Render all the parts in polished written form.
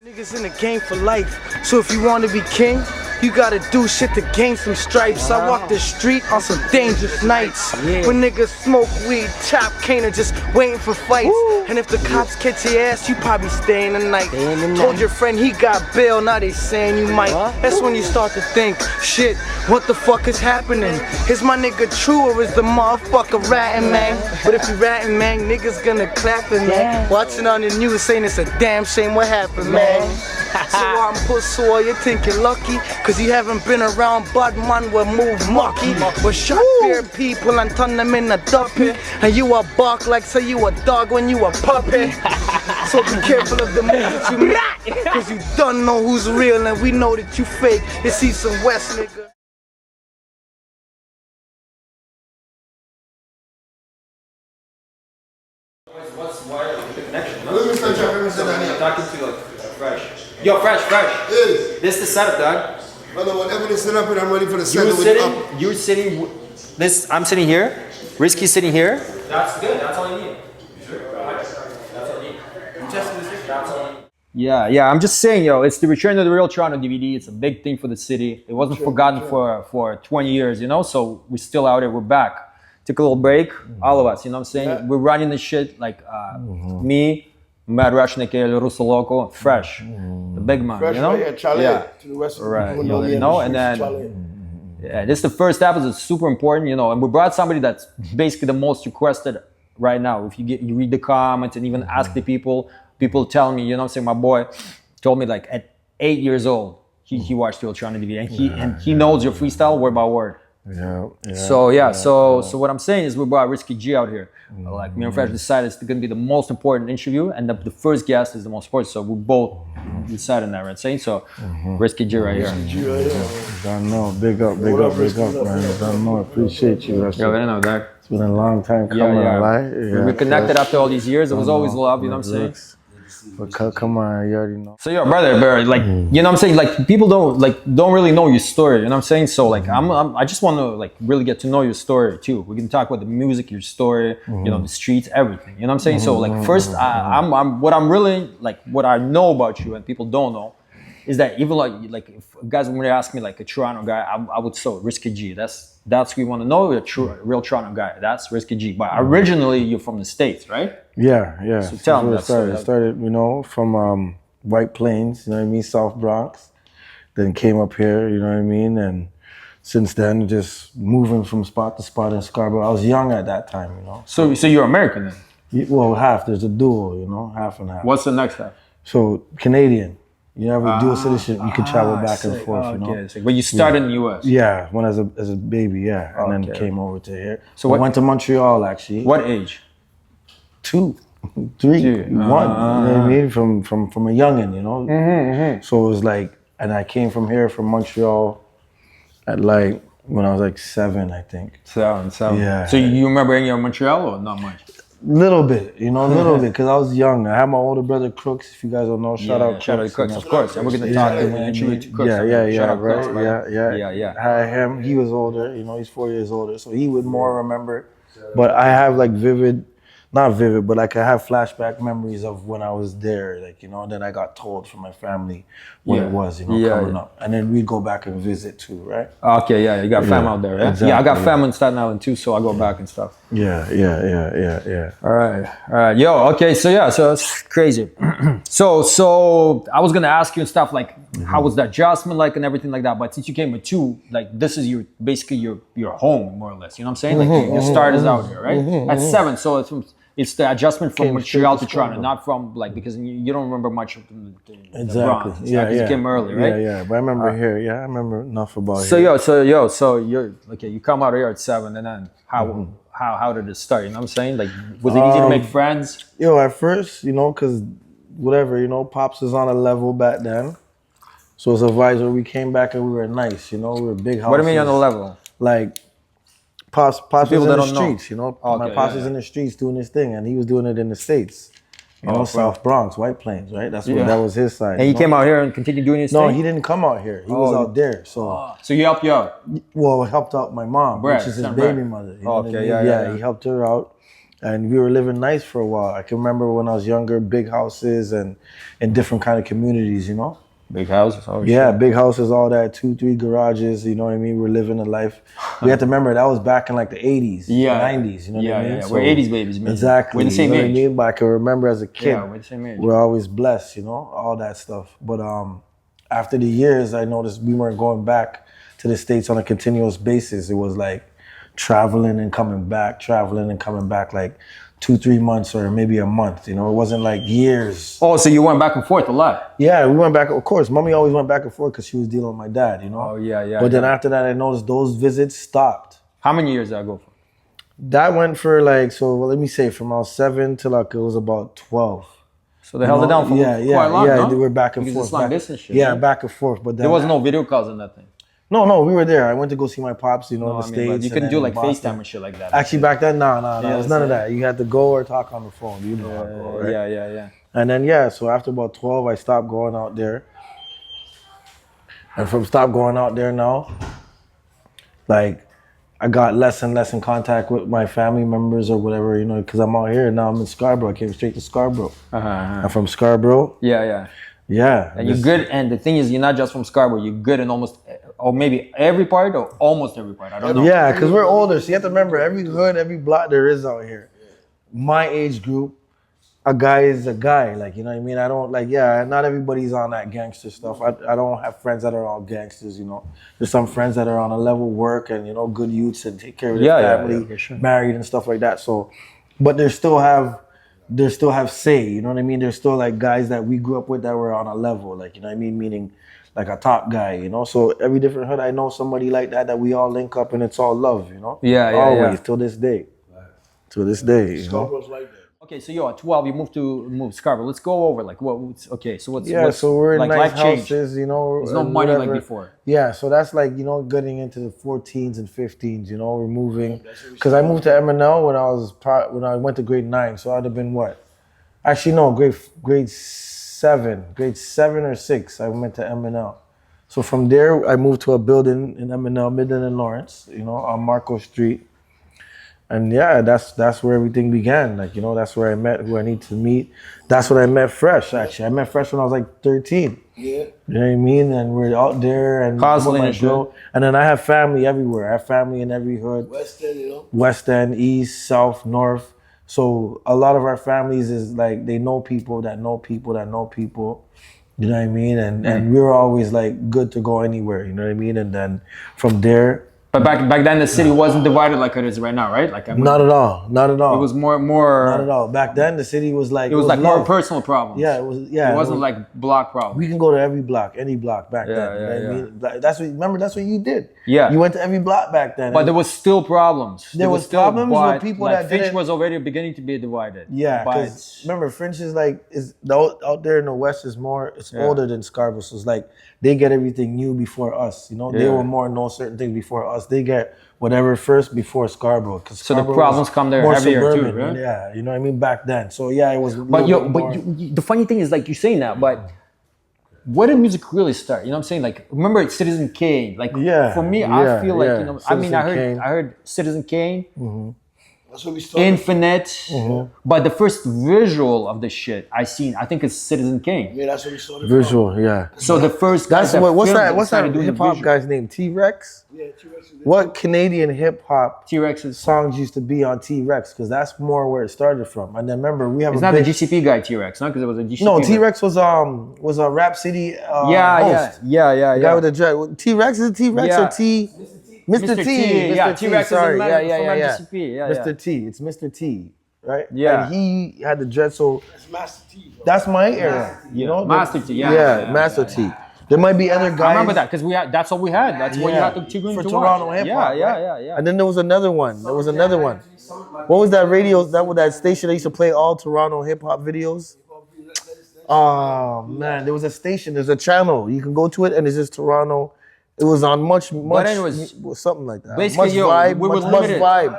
Niggas in the game for life, so if you want to be king, you gotta do shit to gain some stripes. I walk the street on some dangerous nights when niggas smoke weed, chop cane, and just waiting for fights. And if the cops catch your ass, you probably staying the night. Told your friend he got bail, now they saying you might. That's when you start to think, shit, what the fuck is happening? Is my nigga true or is the motherfucker ratting, man? But if you ratting, man, niggas gonna clap it, man. Watching on the news saying it's a damn shame what happened, man. So I'm put so you think you're lucky, cause you haven't been around bad man will move mucky. But shot bare people and turn them in a duppy. And you a bark like say you a dog when you a puppy. So be careful of the moves you make, cause you don't know who's real and we know that you fake. It's East and West, nigga. Why the connection? I'm talking to like Fresh. Yo, Fresh. Yes. This is the setup, dog. Brother, whatever the setup is, I'm ready for the setup. You're sitting. This. I'm sitting here. Risky's sitting here. That's good. That's all you need. Sure. That's all you need. I'm testing this. That's all you need. Yeah. I'm just saying, yo, it's the return of the Real Toronto DVD. It's a big thing for the city. It wasn't forgotten for 20 years, you know. So we're still out here. We're back. Took a little break, all of us, you know what I'm saying? Yeah. We're running this shit like me, Mad Russian, Ruso, Loco, Fresh, the big man, Fresh, you know? Right, yeah, Charlie. Yeah. To the rest of right, the you know, and then, yeah, this is the first episode, it's super important, you know, and we brought somebody that's basically the most requested right now. If you read the comments and even ask the people tell me, you know what I'm saying? My boy told me like at 8 years old, he watched the Ultron DVD and he knows your freestyle word by word. So what I'm saying is we brought Risky G out here. Like me and Fresh decided it's going to be the most important interview, and the first guest is the most important. So we both decided on that, right? Saying so, Risky G right here. Don't know, big up, man. Don't know, appreciate you. Yo, I know that. It's been a long time coming. We reconnected after all these years. It was always love, you know what I'm saying? But come on, you already know. So your brother, like, you know what I'm saying? Like people don't really know your story, you know what I'm saying? So like I just want to like really get to know your story too. We can talk about the music, your story, you know, the streets, everything. You know what I'm saying? So like first, what I know about you and people don't know is that even like if guys when they ask me like a Toronto guy, I would say Risky G. That's we want to know, a real Toronto guy. That's Risky G. But originally you're from the States, right? Yeah. So tell me that story. I started, you know, from White Plains, you know what I mean, South Bronx. Then came up here, you know what I mean, and since then just moving from spot to spot in Scarborough. I was young at that time, you know. So you're American then? Well, half. There's a dual, you know, half and half. What's the next half? So Canadian. You have a dual citizenship, you can travel back and forth, you know. But you started in the US? Yeah, when as a baby, and then came over to here. So I went to Montreal actually. What age? 2, 3, 1. You know what I mean? From a youngin', you know. So it was like, and I came from here from Montreal at like when I was like 7, I think. 7. Yeah. So you remember any of Montreal or not much? Little bit, you know, because I was young. I had my older brother Crooks, if you guys don't know. Shout out Crooks, of course. And we're gonna talk and introduce to Crooks. Yeah. I had him. He was older, you know. He's 4 years older, so he would more remember. But I have like not vivid, but like I have flashback memories of when I was there, like, you know. And then I got told from my family what it was, you know, coming up. And then we'd go back and visit too, right? Okay, you got fam out there, right? Exactly, I got fam in Staten Island too, so I go back and stuff. Yeah. All right. Yo, okay, so it's crazy. so I was gonna ask you and stuff like, how was the adjustment like and everything like that? But since you came with 2, like this is basically your home more or less. You know what I'm saying? Like your start is out here, right? At 7, so it's the adjustment from Montreal to Toronto, not from like because you don't remember much of the Bronx. Exactly. You came early, right? Yeah. But I remember here. Yeah, I remember enough about so here. So you're okay. You come out here at 7, and then how did it start? You know what I'm saying? Like, was it easy to make friends? At first, you know, because whatever, you know, Pops was on a level back then. So as a advisor, we came back and we were nice, you know, we were big houses. What do you mean on the level? Like, Pops was in the streets, you know. Okay, my Pops was in the streets doing his thing, and he was doing it in the States. You know, South Bronx, White Plains, right? That was his side. And he came out here and continued doing his thing? No, he didn't come out here. He was out there. So he helped you out? Well, helped out my mom, which is his baby mother. You know what I mean? He helped her out. And we were living nice for a while. I can remember when I was younger, big houses and in different kind of communities, you know? Big houses. Oh, Yeah, shit. big houses, all that, 2-3 garages, you know what I mean? We're living a life. We have to remember that was back in like the 80s, Yeah. 90s, you know what I mean? Yeah. We're 80s babies, man. Exactly. We're the same you know age. What I mean? But I can remember as a kid, Yeah, we're the same age. we're always blessed, you know, all that stuff. But after the years, I noticed we weren't going back to the States on a continuous basis. It was like traveling and coming back, like 2-3 months or maybe a month, you know? It wasn't like years. Oh, so you went back and forth a lot. Yeah, we went back. Of course, mommy always went back and forth because she was dealing with my dad, you know? Oh, yeah. But then after that, I noticed those visits stopped. How many years did I go for? That went for like, so let me say from I was 7 till like it was about 12. So they held it down for quite long, yeah, no? they were back and Because forth. it's long distance shit. Yeah, right? back and forth. But then There was no video calls or nothing. No, we were there. I went to go see my pops, you know, in the States. But you couldn't and do then like in Boston. FaceTime and shit like that. Actually, back then, no, it was none of so- that. You had to go or talk on the phone. You know how it go, right? Yeah. And then, so after about 12, I stopped going out there. And from stop going out there now, like, I got less and less in contact with my family members or whatever, you know, because I'm out here. Now I'm in Scarborough. I came straight to Scarborough. I'm from Scarborough. Yeah. Yeah. And you're good, and the thing is, you're not just from Scarborough, you're good in almost, or maybe every part, or almost every part, I don't know. Yeah, because we're older, so you have to remember every hood, every block there is out here. My age group, a guy is a guy, like, you know what I mean? I don't, like, not everybody's on that gangster stuff. I don't have friends that are all gangsters, you know? There's some friends that are on a level work and, you know, good youths and take care of their family, for sure. married and stuff like that. So, but they still have say, you know what I mean? There's still like guys that we grew up with that were on a level, like, you know what I mean? Meaning like a top guy, you know? So every different hood, I know somebody like that we all link up and it's all love, you know? Always, till this day. To this day, you know? Scarborough's like that. Okay, so at 12, you moved to Scarborough. Let's go over like what's So we're in like nice life change? houses, you know. There's no and money like whatever. before. Yeah, so that's like, you know, getting into the 14s and 15s, you know, we're moving. Because I moved to MNL when I went to grade 9, so I'd have been what? Actually, no, grade 7 or 6, I went to MNL. So from there, I moved to a building in MNL, Midland and Lawrence, you know, on Marco Street. And that's where everything began. Like, you know, that's where I met who I need to meet. That's when I met Fresh, actually. I met Fresh when I was like 13. Yeah. You know what I mean? And we're out there and Hustling with my and shit. girl. And then I have family everywhere. I have family in every hood. West End, you know. West End, East, South, North. So a lot of our families is like, they know people that know people that know people. You know what I mean? And we were always like good to go anywhere. You know what I mean? And then from there, But back then, the city wasn't divided like it is right now, right? Like not at all. It was more. Not at all. Back then, the city was like... It was like more love. personal problems. Yeah, it was... Yeah, It wasn't like block problems. We can go to every block, any block back then. You know what I mean? Like, that's what you did. Yeah. You went to every block back then. But there was still problems. There was still, problems with but, people like, that Finch didn't- was already beginning to be divided. Yeah, But because remember, French is like, out there in the West is more, it's older than Scarborough. So it's like, they get everything new before us. You know, they Yeah. were more know certain things before us. They get whatever first before Scarborough. So the problems come there more heavier too, suburban, right? Yeah, you know what I mean? Back then. So yeah, it was. But the funny thing is, like, you're saying that, but where did music really start? You know what I'm saying? Like, remember Citizen Kane? Like, Yeah, for me, yeah, I feel like, yeah. you know, Citizen Kane. I heard Citizen Kane, That's what we started. Infinite, but the first visual of the shit I seen, I think it's Citizen Kane. Yeah, that's what we started. Visual, yeah. So the first guy That's what's that started doing hip the hop visual. guy's name? T-Rex? Yeah, T-Rex is What Canadian hip hop T-Rex is. songs used to be on T-Rex? Because that's more where it started from. And then remember, we have It's a not the big, GCP guy T-Rex, no? Because it was a GCP. No, guy. T-Rex was a Rap City Yeah. host. The guy with the dread. T-Rex is it T-Rex Yeah. or T? Mr. T. Yeah, Mr. T. T-Rex is Sorry. a man from Yeah. GCP. Yeah, Mr. T. It's Mr. T. Right? Yeah. And he had the dread, so That's Master T, bro. that's my era. You know? Master T, yeah. Yeah, Master T. There might be other guys. I remember that because that's what we had. That's what you had to go for into Toronto watch. hip hop. Yeah. And then there was another one. What was that radio? That station that used to play all Toronto hip hop videos? Oh man, there was a station. There's a channel. You can go to it, and it's just Toronto. It was on much. anyways, something like that. basically, much yo, vibe, we were much limited. vibe.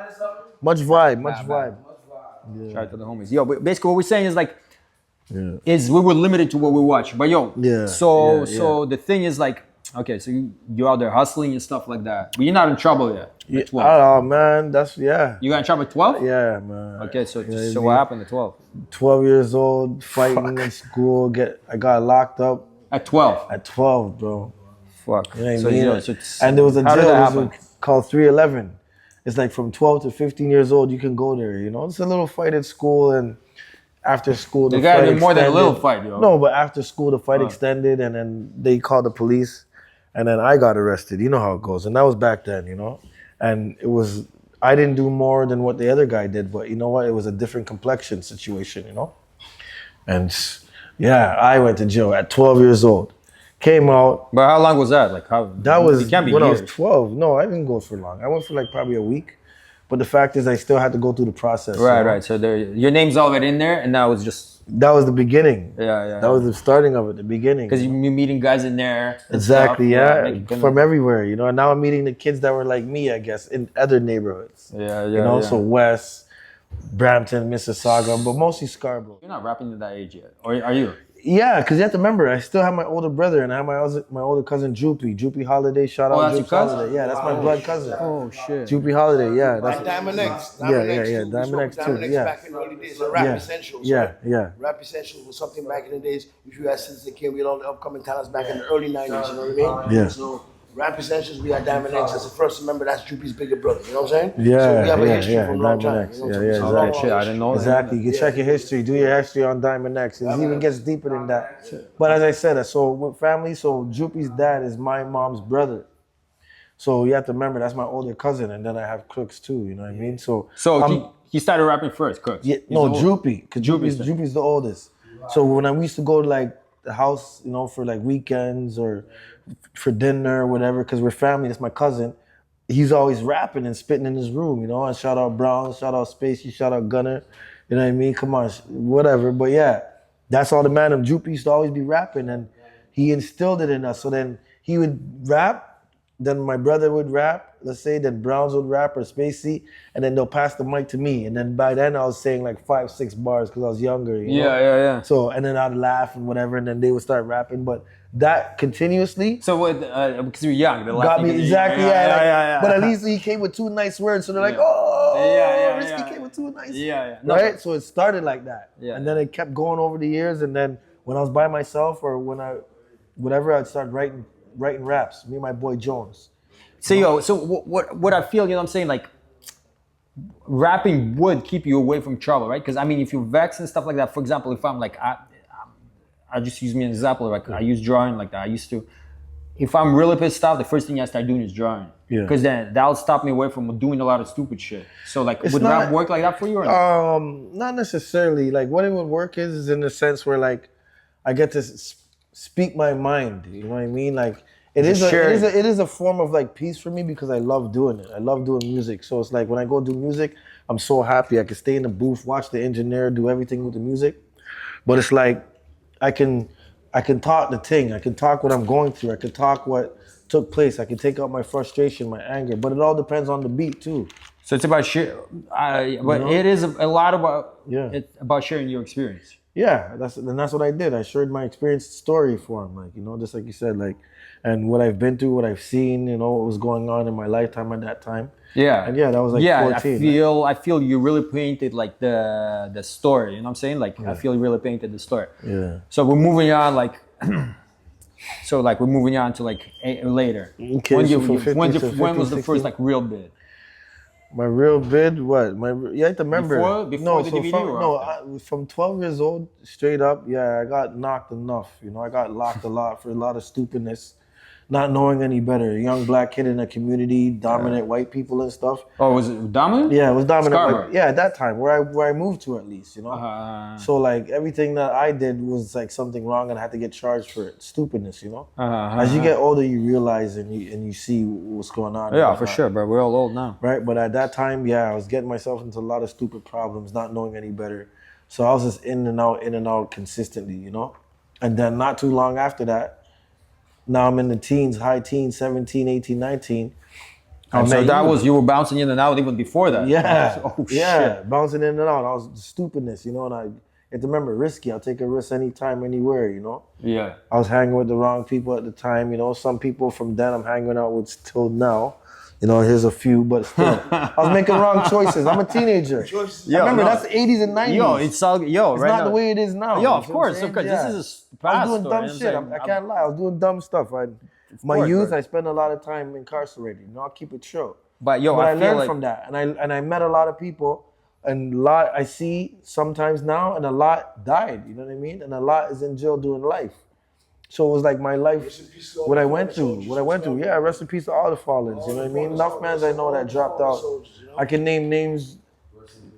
Shout out to the homies. Yo, but basically what we're saying is like, is we were limited to what we watch. But yo, Yeah, so yeah. the thing is like, Okay, so you out there hustling and stuff like that, but you're not in trouble yet. Yeah. At 12. Oh man, that's yeah. You got in trouble at 12? Yeah, man. Okay, so Yeah, so what happened at 12? 12 years old, fighting in school. I got locked up At 12. at 12, bro. Fuck. You know what I So, mean? you know, so it's- And there was a how did jail that it was happen? called 311. It's like from 12 to 15 years old, you can go there. You know, it's a little fight at school, and after school, the You gotta fight do more than a little extended. fight, yo. No, but after school, the fight extended, and then they called the police, and then I got arrested. You know how it goes, and that was back then, you know. And it was I didn't do more than what the other guy did, but you know what? It was a different complexion situation, you know. And yeah, I went to jail at 12 years old. Came out. But how long was that? Like how? That was it can't be when years. I was 12. No, I didn't go for long. I went for like probably a week. But the fact is, I still had to go through the process. Right, you know? right. So there, your name's already in there, and now it's just That was the beginning. yeah. That was the starting of it, the beginning. because you're meeting guys in there. and Exactly, stuff, yeah. From everywhere, you know. And now I'm meeting the kids that were like me, I guess, in other neighborhoods. Yeah, You know, so West, Brampton, Mississauga, but mostly Scarborough. You're not rapping at that age yet, or are you? Yeah, because you have to remember, I still have my older brother, and I have my older cousin, Droopy Holiday. Shout out that's your Droopy cousin? Holiday. Yeah, that's my blood cousin. Oh shit. Droopy Holiday, yeah. That's And Diamond X. Yeah, Diamond yeah, X yeah, too. Diamond We X spoke too, Diamond X yeah. back in the early days. Rap Essentials. yeah, right? yeah. Rap Essentials was something back in the days which we had since they came. We had all the upcoming talents back in the early 90s, you know what I mean? Yeah. So Rap Essentials, we had Diamond X as the first. Remember, that's Droopy's bigger brother, you know what I'm saying? Yeah, So we have a yeah, history yeah, from a long Diamond time. X, You know, yeah, so yeah, it's a exactly. long Shit, I didn't know that. Exactly. You can check your history. Do your history on Diamond X. It even gets deeper than that. But as I said, so with family, so Droopy's dad is my mom's brother. So you have to remember that's my older cousin, and then I have Crooks too. You know what I mean? So he started rapping first, Cooks. yeah, He's no, the old- Droopy, because Droopy's the oldest. So when we used to go to like the house, you know, for like weekends or for dinner or whatever, because we're family, that's my cousin. He's always rapping and spitting in his room, you know. And shout out Brown, shout out Spacey, shout out Gunner. You know what I mean? Come on, whatever. But yeah, that's all the man of Droopy used to always be rapping, and he instilled it in us. So then he would rap, then my brother would rap, let's say, then Browns would rap or Spacey, and then they'll pass the mic to me. And then by then I was saying like 5-6 bars because I was younger. You know? Yeah. So, and then I'd laugh and whatever, and then they would start rapping. But that continuously So what? Because you're young, the got me exactly, yeah. But at least he came with 2 nice words, so they're like, Yeah. oh, Yeah, Risky came with 2 nice. Yeah. No, Right? So it started like that. Yeah. And then it kept going over the years, and then when I was by myself or whatever, I'd start writing raps. Me and my boy Jones. So what I feel, you know what I'm saying, like rapping would keep you away from trouble, right? Because I mean, if you're vexed and stuff like that, for example, if I'm like, I just use me as an example, like I use drawing like that. I used to, if I'm really pissed off, the first thing I start doing is drawing. Yeah. Because then that'll stop me away from doing a lot of stupid shit. So like, It's would not- rap work like that for you or not? Not necessarily. Like what it would work is in the sense where like I get to speak my mind. You know what I mean? Like it is a form of like peace for me because I love doing it. I love doing music. So it's like when I go do music, I'm so happy. I can stay in the booth, watch the engineer do everything with the music. But it's like I can talk the thing. I can talk what I'm going through. I can talk what took place. I can take out my frustration, my anger. But it all depends on the beat too. So it's about but it is a lot about it's about sharing your experience. Yeah, that's what I did. I shared my experience story for him, like, you know, just like you said, like, and what I've been through, what I've seen, you know, what was going on in my lifetime at that time. Yeah. And yeah, that was like 14. I feel you really painted like the story, you know what I'm saying? Like I feel you really painted the story. Yeah. So we're moving on like we're moving on to like later. Okay, When so from 50 when to was the 50, first like real bid? My real bid, what? You have to remember. Before the DVD or after? From 12 years old, straight up, yeah, I got knocked enough. You know, I got locked a lot for a lot of stupidness, not knowing any better. A young black kid in a community, dominant white people and stuff. Oh, was it dominant? Yeah, it was dominant. Scarborough. Yeah, at that time, where I moved to at least, you know. So like everything that I did was like something wrong, and I had to get charged for it. Stupidness, you know. As you get older, you realize and you see what's going on. Yeah, for sure, bro. We're all old now. Right, but at that time, yeah, I was getting myself into a lot of stupid problems, not knowing any better. So I was just in and out consistently, you know. And then not too long after that, now I'm in the teens, high teens, 17, 18, 19. Oh, so that was, you were bouncing in and out even before that? Yeah. Oh, yeah, shit. bouncing in and out. I was stupidness, you know, and have to remember, risky. I'll take a risk anytime, anywhere, you know? Yeah. I was hanging with the wrong people at the time, you know? Some people from then I'm hanging out with till now. You know, here's a few, but still. I was making wrong choices. I'm a teenager. Yo, remember, no. that's the 80s and 90s. Yo, it's all It's right not now. the way it is now. Yo, You of see what course, I'm of course. saying? This is a I past was doing story, dumb you know shit. what I'm saying? I can't lie. I was doing dumb stuff. My course, youth, bro. I spent a lot of time incarcerated. You know, I'll keep it true. But yo, But I I feel learned like from that, and I met a lot of people, and a lot I see sometimes now, and a lot died. You know what I mean? And a lot is in jail doing life. So it was like my life, what I went through. Yeah, rest in peace to all the fallens. You know what I mean? Enough mans I know that dropped out. I can name names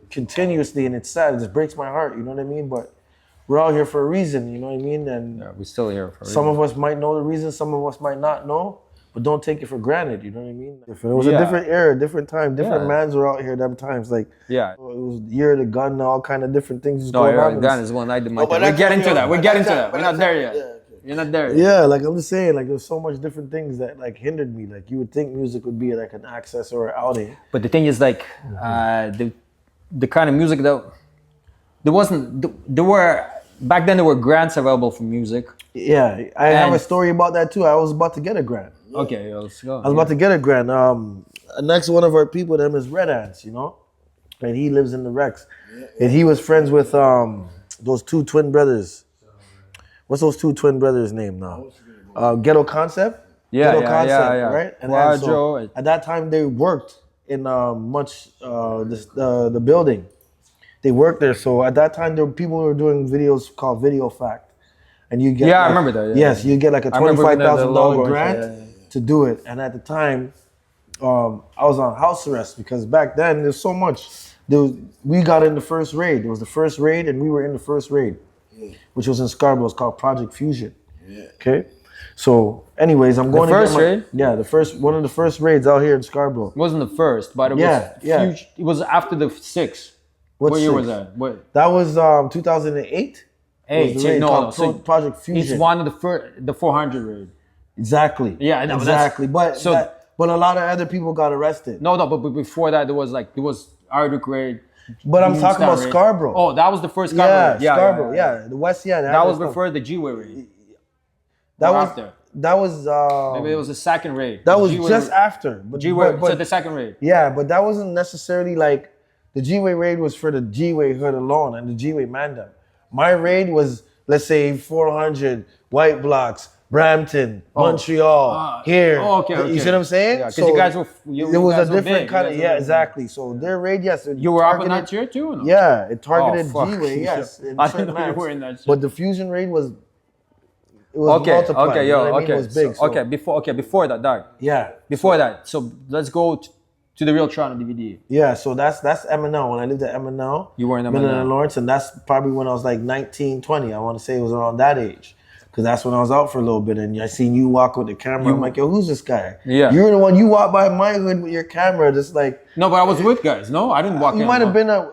continuously, and it's sad. It just breaks my heart. You know what I mean? But we're all here for a reason. You know what I mean? And yeah, we're still here for a some reason. of us might know the reason, some of us might not know, but don't take it for granted. You know what I mean? It was Yeah. a different era, different time, different Yeah. mans were out here them times. Like, Yeah. it was the year of the gun and all kind of different things was No, going you're on. right. Gun is one I did my No, but thing. We're that getting time, to that. yo, We're but getting that to time- that. but We're that not there time- yet. yeah, okay. You're not there yet. Yeah, like I'm just saying, like there's so much different things that like hindered me. Like you would think music would be like an access or an outing. But the thing is, like, the kind of music that there wasn't. There were back then. There were grants available for music. Yeah, I have a And- story about that too. I was about to get a grant. Okay, let's go. I was about to get a grant. Next one of our people, them is Red Ants, you know, and he lives in the Rex, and he was friends with those two twin brothers. What's those two twin brothers' name now? Ghetto Concept. Yeah, Ghetto yeah, Concept, yeah. right? And Quadro. at that time, they worked in the building. They worked there. So at that time, there were people who were doing videos called Video Fact, and you get Yeah, I remember that, yeah. Yes, you get like a I remember when the $25,000 logo- grant yeah, yeah. to do it. And at the time, I was on house arrest because back then there's so much. We got in the first raid. There was the first raid, and we were in the first raid, which was in Scarborough. It's called Project Fusion. Okay. So, anyways, I'm going first to get my, raid? Yeah, one of the first raids out here in Scarborough. It wasn't the first, but it was Yeah. huge. It was after the 6. What What year six? was that? What? That was 2008. Eight. Was the raid No, called so Project Fusion. it's one of the 400 raid. Exactly. Yeah, I know, but that's- exactly. But so- but a lot of other people got arrested. No, but before that there was Arduk raid. But I'm talking about raid. Scarborough. Oh, that was the first Scarborough Yeah, raid. Yeah, Scarborough. Yeah, the West. Yeah, That was stuff. before the G-Way raid. That or was after. That was. Maybe it was the second raid. That was G-Way just raid. after. But G-Way. but- So the second raid. yeah, but that wasn't necessarily like the G-Way raid was for the G-Way hood alone and the G-Way mandem. My raid was, let's say, 400 white blocks, Brampton, Montreal, here. Oh, okay, You see what I'm saying? Yeah, 'cause you guys were- you it was guys a were different big. kind You of guys were big. exactly. So their raid, yes, it You were up in targeted- that tier too? Or no? Yeah, it targeted Oh, fuck. G-Way, yes. in I certain didn't know you maps. were in that shit. But the Fusion raid was. It was Okay, multiplied, okay, you know yo, what I mean? okay, It was big. so, before that, dog. Yeah. Before that, so let's go to the real Toronto DVD. Yeah, so that's MNL. When I lived at MNL, You were in Midland MNL. and Lawrence, and that's probably when I was like 19, 20. I want to say it was around that age. Because that's when I was out for a little bit, and I seen you walk with the camera. I'm like, yo, who's this guy? Yeah. You're the one, you walk by my hood with your camera, just like, No, but I was with guys. No, I didn't walk in. you might have been a,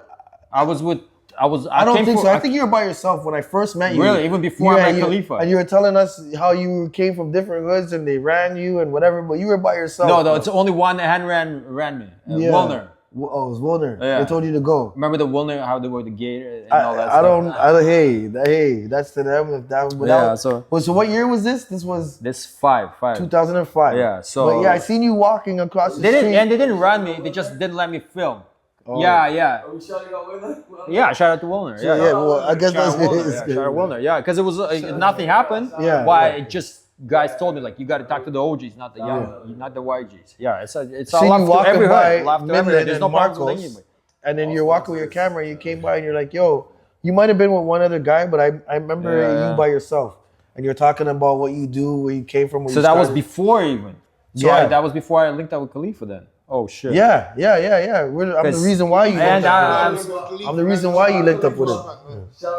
I was with. I don't think so. I think you were by yourself when I first met you. Really? Even before I met Khalifa? And you were telling us how you came from different hoods and they ran you and whatever, but you were by yourself. No, it's only one hand ran me. Wilner. Oh, it was Wilner. Yeah. They told you to go. Remember the Wilner, how they were the gate and all that Hey, that's to them. If that, Yeah, so- so what year was this? This was This five. 2005. Yeah, so- But yeah, I seen you walking across the street. They didn't run me. They just didn't let me film. Oh. Yeah. Are we shouting out Wilner? Yeah, shout out to Wilner. Yeah, Yeah, well, I guess Shout that's out Wilner. it's Yeah, good. shout out Wilner. Yeah, because it was nothing happened. Yeah, Why? yeah. It just guys told me like you got to talk to the OGs, not the young, not the YGs. Yeah, it's Seen all you love to walking every by hood. Love to every hood. Midland There's no and problems with Marcos, anybody. and then you're walking with your camera. You came by and you're like, "Yo, you might have been with one other guy, but I remember Yeah. you by yourself." And you're talking about what you do, where you came from. Where So you that was started. before even. So Yeah. that was before I linked up with Khalifa then. Oh shit. Yeah. I'm the reason why you. And linked up with him. I'm the reason why you linked up with him.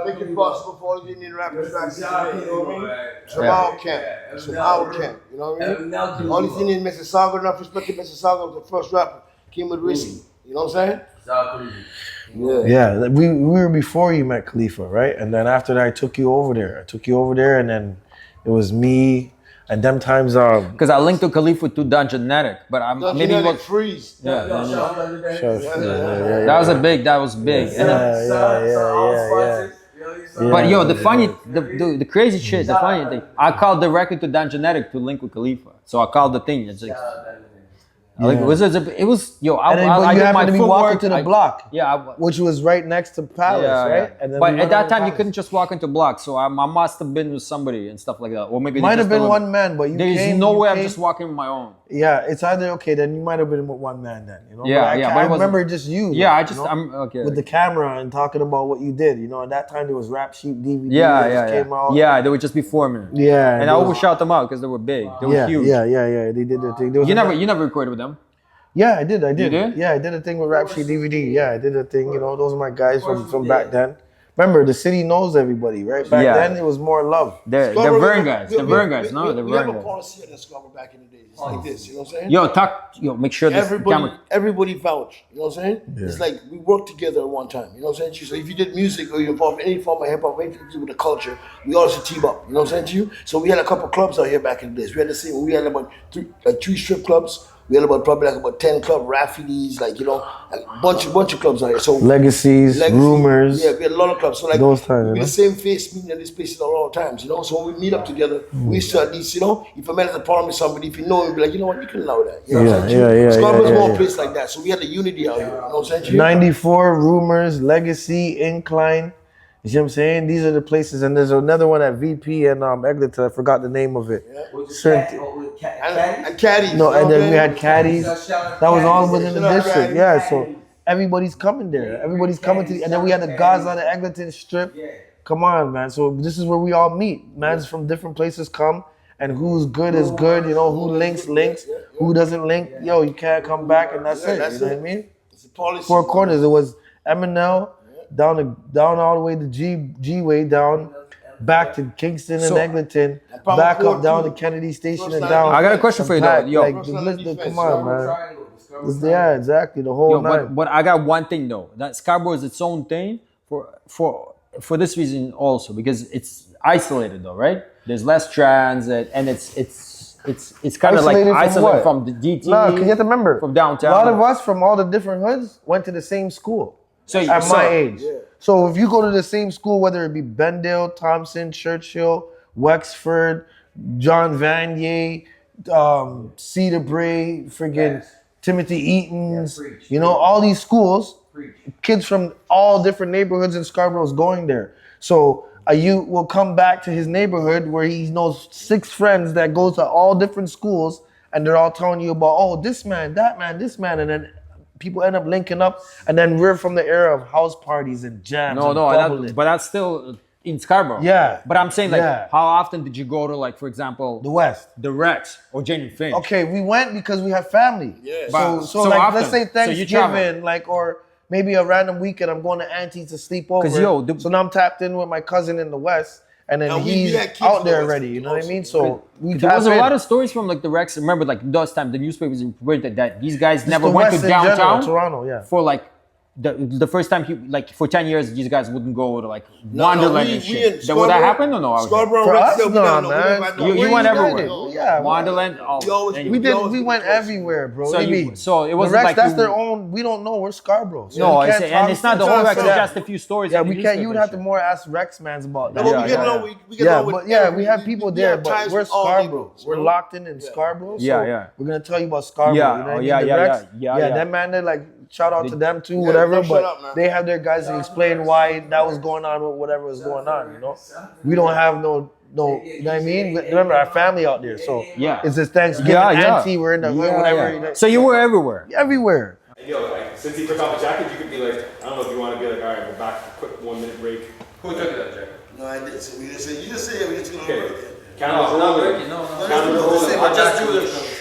Make it possible for all the Indian rappers back to the, you know what I mean? From our camp, from our camp, you know what I mean? All these Indian Mississauga, enough respect to Mississauga, was the first rapper, came with Risky, you know what I'm saying? Yeah, we were before you met Khalifa, right? And then after that, I took you over there, and then it was me. And them times, Because I linked to Khalifa to Dungeonetic, but maybe it was freeze. yeah. that That was big. And then, But yo, the crazy shit, the funny thing, I called the record to Dan Genetic to link with Khalifa. So I called the thing. It's like, like it was yo. And then, but you happened to be walking to the block, yeah, which was right next to Palace, right? Yeah. And then But we at went that on time, you Palace. couldn't just walk into blocks. So I must have been with somebody and stuff like that, or maybe they Might just have been don't- one man, but you There's came, no you way I'm came- just walking on my own. Yeah, it's either okay. Then you might have been with one man then, you know. Yeah, but I, yeah, I but it wasn't- remember just you. Yeah, like, I just you know, I'm okay. with the camera and talking about what you did. You know, at that time there was Rap Sheet DVD. yeah, that yeah, just yeah. came out. Yeah, they were just before me. Yeah, and I always shout them out because they were big. They were yeah, huge. yeah. They did their thing. There was You another- never recorded with them. Yeah, I did. You did? Yeah, I did a thing with Rap Sheet DVD. Yeah, I did a thing. You know, those are my guys from back then. Remember, the city knows everybody, right? Back Yeah. then, it was more love. They're Vern guys. They're Vern guys. No, they're We have Vern a guys. policy at the Scarborough back in the days. It's like this, you know what I'm saying? Yo, make sure this camera. Everybody vouch, you know what I'm saying? It's like we work together at one time, you know what I'm saying to you? So if you did music or you're involved in any form of hip hop, anything to do with the culture, we also team up, you know what I'm saying to you? So we had a couple clubs out here back in the days. We had the same, we had about three strip clubs. We had probably about 10 club raffities, like, you know, a bunch of clubs out here. So Legacies, rumors. Yeah, we had a lot of clubs. So like Those times, we you know? the same face meeting at these places a lot of times, you know. So when we meet up together, we used to at least, you know, if a man has a problem with somebody, if you know him, be like, you know what, you can allow that. You know what I'm saying? Scarborough's more a place like that. So we had a unity out here, you know what I'm saying? 94, Rumors, Legacy, Incline. You see what I'm saying? These are the places, and there's another one at VP and Eglinton. I forgot the name of it. And caddies. No, you know and what then we I'm had caddies. That was all within the district. Yeah, so everybody's coming there. Everybody's coming to, and then we had the Gaza, the Eglinton Strip. Come on, man. So this is where we all meet. Mans from different places come, and who's good is good. You know, who links. Who doesn't link, yo, you can't come back, and that's it. You know what I mean? It's a policy. Four corners. It was MNL down all the way to G way down. Back to Kingston and Eglinton, back up down to Kennedy Station and down. I got a question for you though. Yo, Like, come on, man. Yeah, exactly. The whole night. but I got one thing though. That Scarborough is its own thing for this reason also, because it's isolated though, right? There's less transit and it's kind of like Isolated from isolated what? from the DT. No, because you have to remember, from downtown. a lot of us from all the different hoods went to the same school at my age. So if you go to the same school, whether it be Bendale, Thompson, Churchill, Wexford, John Vanier, Cedar Bray, friggin' Timothy Eaton's, you know, all these schools, kids from all different neighborhoods in Scarborough is going there. So a youth will come back to his neighborhood where he knows 6 friends that go to all different schools, and they're all telling you about, oh, this man, that man, this man, and then people end up linking up, and then we're from the era of house parties and jams. But that's still in Scarborough. Yeah. But I'm saying, like, how often did you go to, like, for example, the West, the Rex or Jane and Finch? Okay, we went because we have family. Yeah. So like, often. let's say So you travel. Thanksgiving, like, or maybe a random weekend, I'm going to Auntie's to sleep over. So now I'm tapped in with my cousin in the West, and then he's out there already. You know what I mean? So we there was a lot of stories from like the Rex. Remember, like those time, the newspapers reported that these guys never went to downtown Toronto, for like the first time. For 10 years, these guys wouldn't go to like Wonderland and shit. Would that happen or no? Scarborough, for us, no, man. You went everywhere. Yeah, Wonderland. We went everywhere, bro. So it wasn't the Rex, like that's their own. We don't know. We're Scarborough. So no, and it's not the whole Rex. It's just a few stories. Yeah, we can't. You would have to more ask Rex mans about that. We have people there, but we're Scarborough. We're locked in Scarborough. So we're gonna tell you about Scarborough. Yeah. That man, they like shout out to them too, whatever. But they have their guys to explain why that was going on with whatever was going on. You know, we don't have no. You know what I mean? Remember our family out there, so it's this Thanksgiving. Auntie, we're in the whatever. So you were everywhere. Everywhere. Yo, since he took off the jacket, you could be like, I don't know if you want to be like, all right, we're back, quick 1 minute break. Who took that jacket? No, I didn't. So we just say, you just say it. We just gonna Okay. work it. Camera's rolling. Camera's rolling. I'll just do this.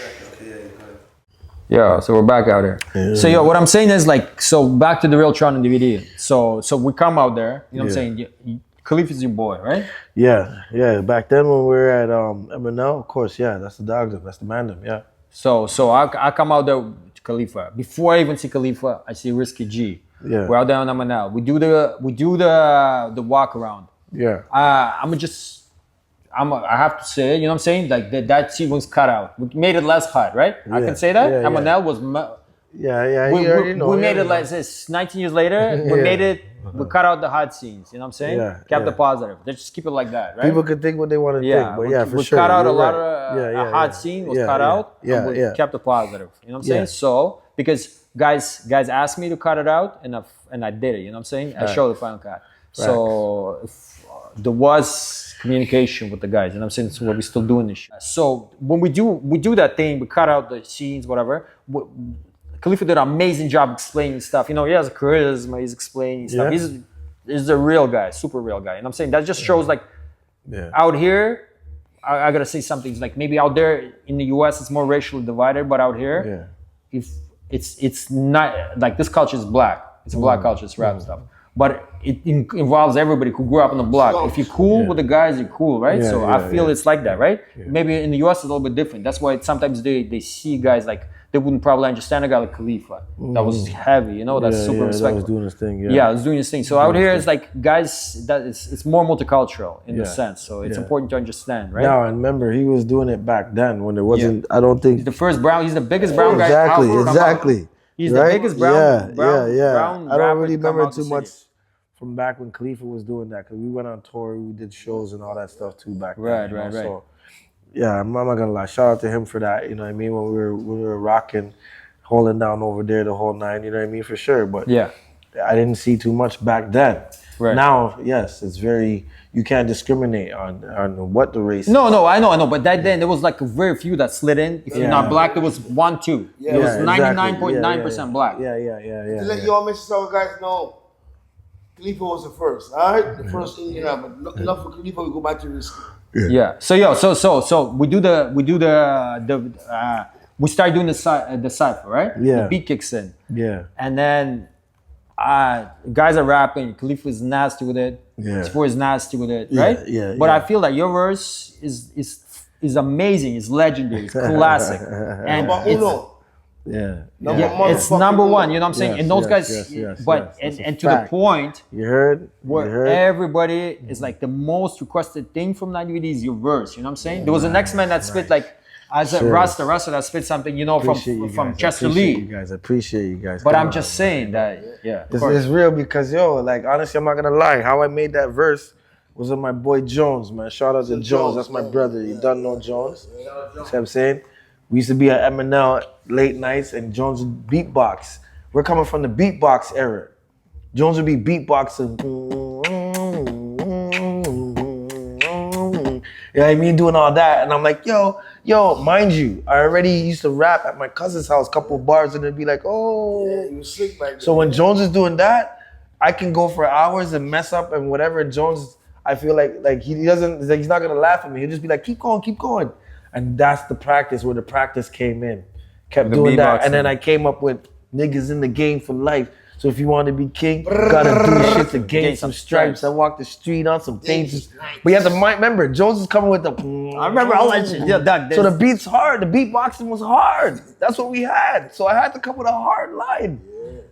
Yeah, so we're back out here. So what I'm saying is like, so back to the real Tron and DVD. So we come out there, you know what I'm saying? Khalif is your boy, right? Yeah. Back then when we were at MNL, of course, that's the dog, that's the man, yeah. So I come out there with Khalifa. Before I even see Khalifa, I see Risky G. Yeah. We're out there on MNL. We do the walk around. Yeah. I have to say, you know what I'm saying? Like that scene was cut out. We made it less hot, right? I can say that. MNL was. We already know. We made it like this 19 years later. We made it we cut out the hot scenes. You know what I'm saying? Yeah, Kept yeah. the positive. Let's just keep it like that, right? People can think what they want to Yeah, think, but yeah, for we sure. cut out a you're lot right. of a hot scene was cut out. Yeah, and we yeah. kept the positive. You know what I'm saying? Yeah. So because guys asked me to cut it out, and I did it. You know what I'm saying? I showed the final cut. So there was communication with the guys. You know what I'm saying? So we're still doing this shit. So when we do that thing, we cut out the scenes, whatever. Khalifa did an amazing job explaining stuff. You know, he has charisma. He's explaining stuff. Yeah. He's a real guy, super real guy. You know what I'm saying? That just shows like out here, I gotta say something. Like maybe out there in the US, it's more racially divided, but out here, if it's not like this culture is black. It's a black culture, it's rap stuff. But it involves everybody who grew up on the block. If you're cool with the guys, you're cool, right? Yeah, so I feel it's like that, right? Maybe in the US it's a little bit different. That's why sometimes they see guys like they wouldn't probably understand a guy like Khalifa. That was heavy, you know, that's super respectful. That was doing his thing, Yeah, it's doing his thing. So out here it's like guys that it's more multicultural in the sense. So it's important to understand, right? Now, and remember, he was doing it back then when there wasn't, I don't think. He's the first brown, he's the biggest brown guy out. Exactly. He's the biggest brown. I don't rapper really to come remember out the too much city. from back when Khalifa was doing that, because we went on tour, we did shows and all that stuff too back then. Right, you know? right. So, yeah, I'm not gonna lie. Shout out to him for that. You know what I mean? When we were rocking, holding down over there the whole nine. You know what I mean? For sure. But I didn't see too much back then. Right. Now, yes, it's very. You can't discriminate on what the race. No, I know. But that then there was like very few that slid in. If you're not black, there was 1, 2. It was 99.9% black. Yeah. To let you all Mississauga guys know, Khalifa was the first. All right, the first Indian rapper. Enough for Khalifa. We go back to Risky. Yeah. So we do the we start doing the cypher, right? Yeah. The beat kicks in. Yeah. And then guys are rapping. Khalifa is nasty with it. Yeah. Sport is nasty with it, right? Yeah. But I feel like your verse is amazing. It's legendary. It's classic. And Number it's, uno. it's number one. You know what I'm saying? Yes, and those guys, yes, and to the point You heard? where everybody is like the most requested thing from 9DVD is your verse. You know what I'm saying? There was an X-Men that spit like as a Rasta that spit something, you know, from Chester Lee. I appreciate you guys. But I'm just saying that, It's real because, like, honestly, I'm not going to lie. How I made that verse was with my boy Jones, man. Shout out to Jones. That's my brother. You don't know Jones? You know what I'm saying? We used to be at MNL late nights, and Jones would beatbox. We're coming from the beatbox era. Jones would be beatboxing. You know what I mean? Doing all that. And I'm like, yo, mind you, I already used to rap at my cousin's house, couple of bars, and it'd be like, oh. Yeah, you was sick back then. So when Jones is doing that, I can go for hours and mess up and whatever. Jones, I feel like he doesn't, he's not gonna laugh at me. He'll just be like, keep going. And that's the practice, where the practice came in. Kept doing that. And then I came up with niggas in the game for life. So if you want to be king, you gotta do shit to gain some stripes. I walk the street on some things. But you have to remember, Jones is coming with the. I remember all that shit. Yeah, Doug. So the beat's hard. The beatboxing was hard. That's what we had. So I had to come with a hard line.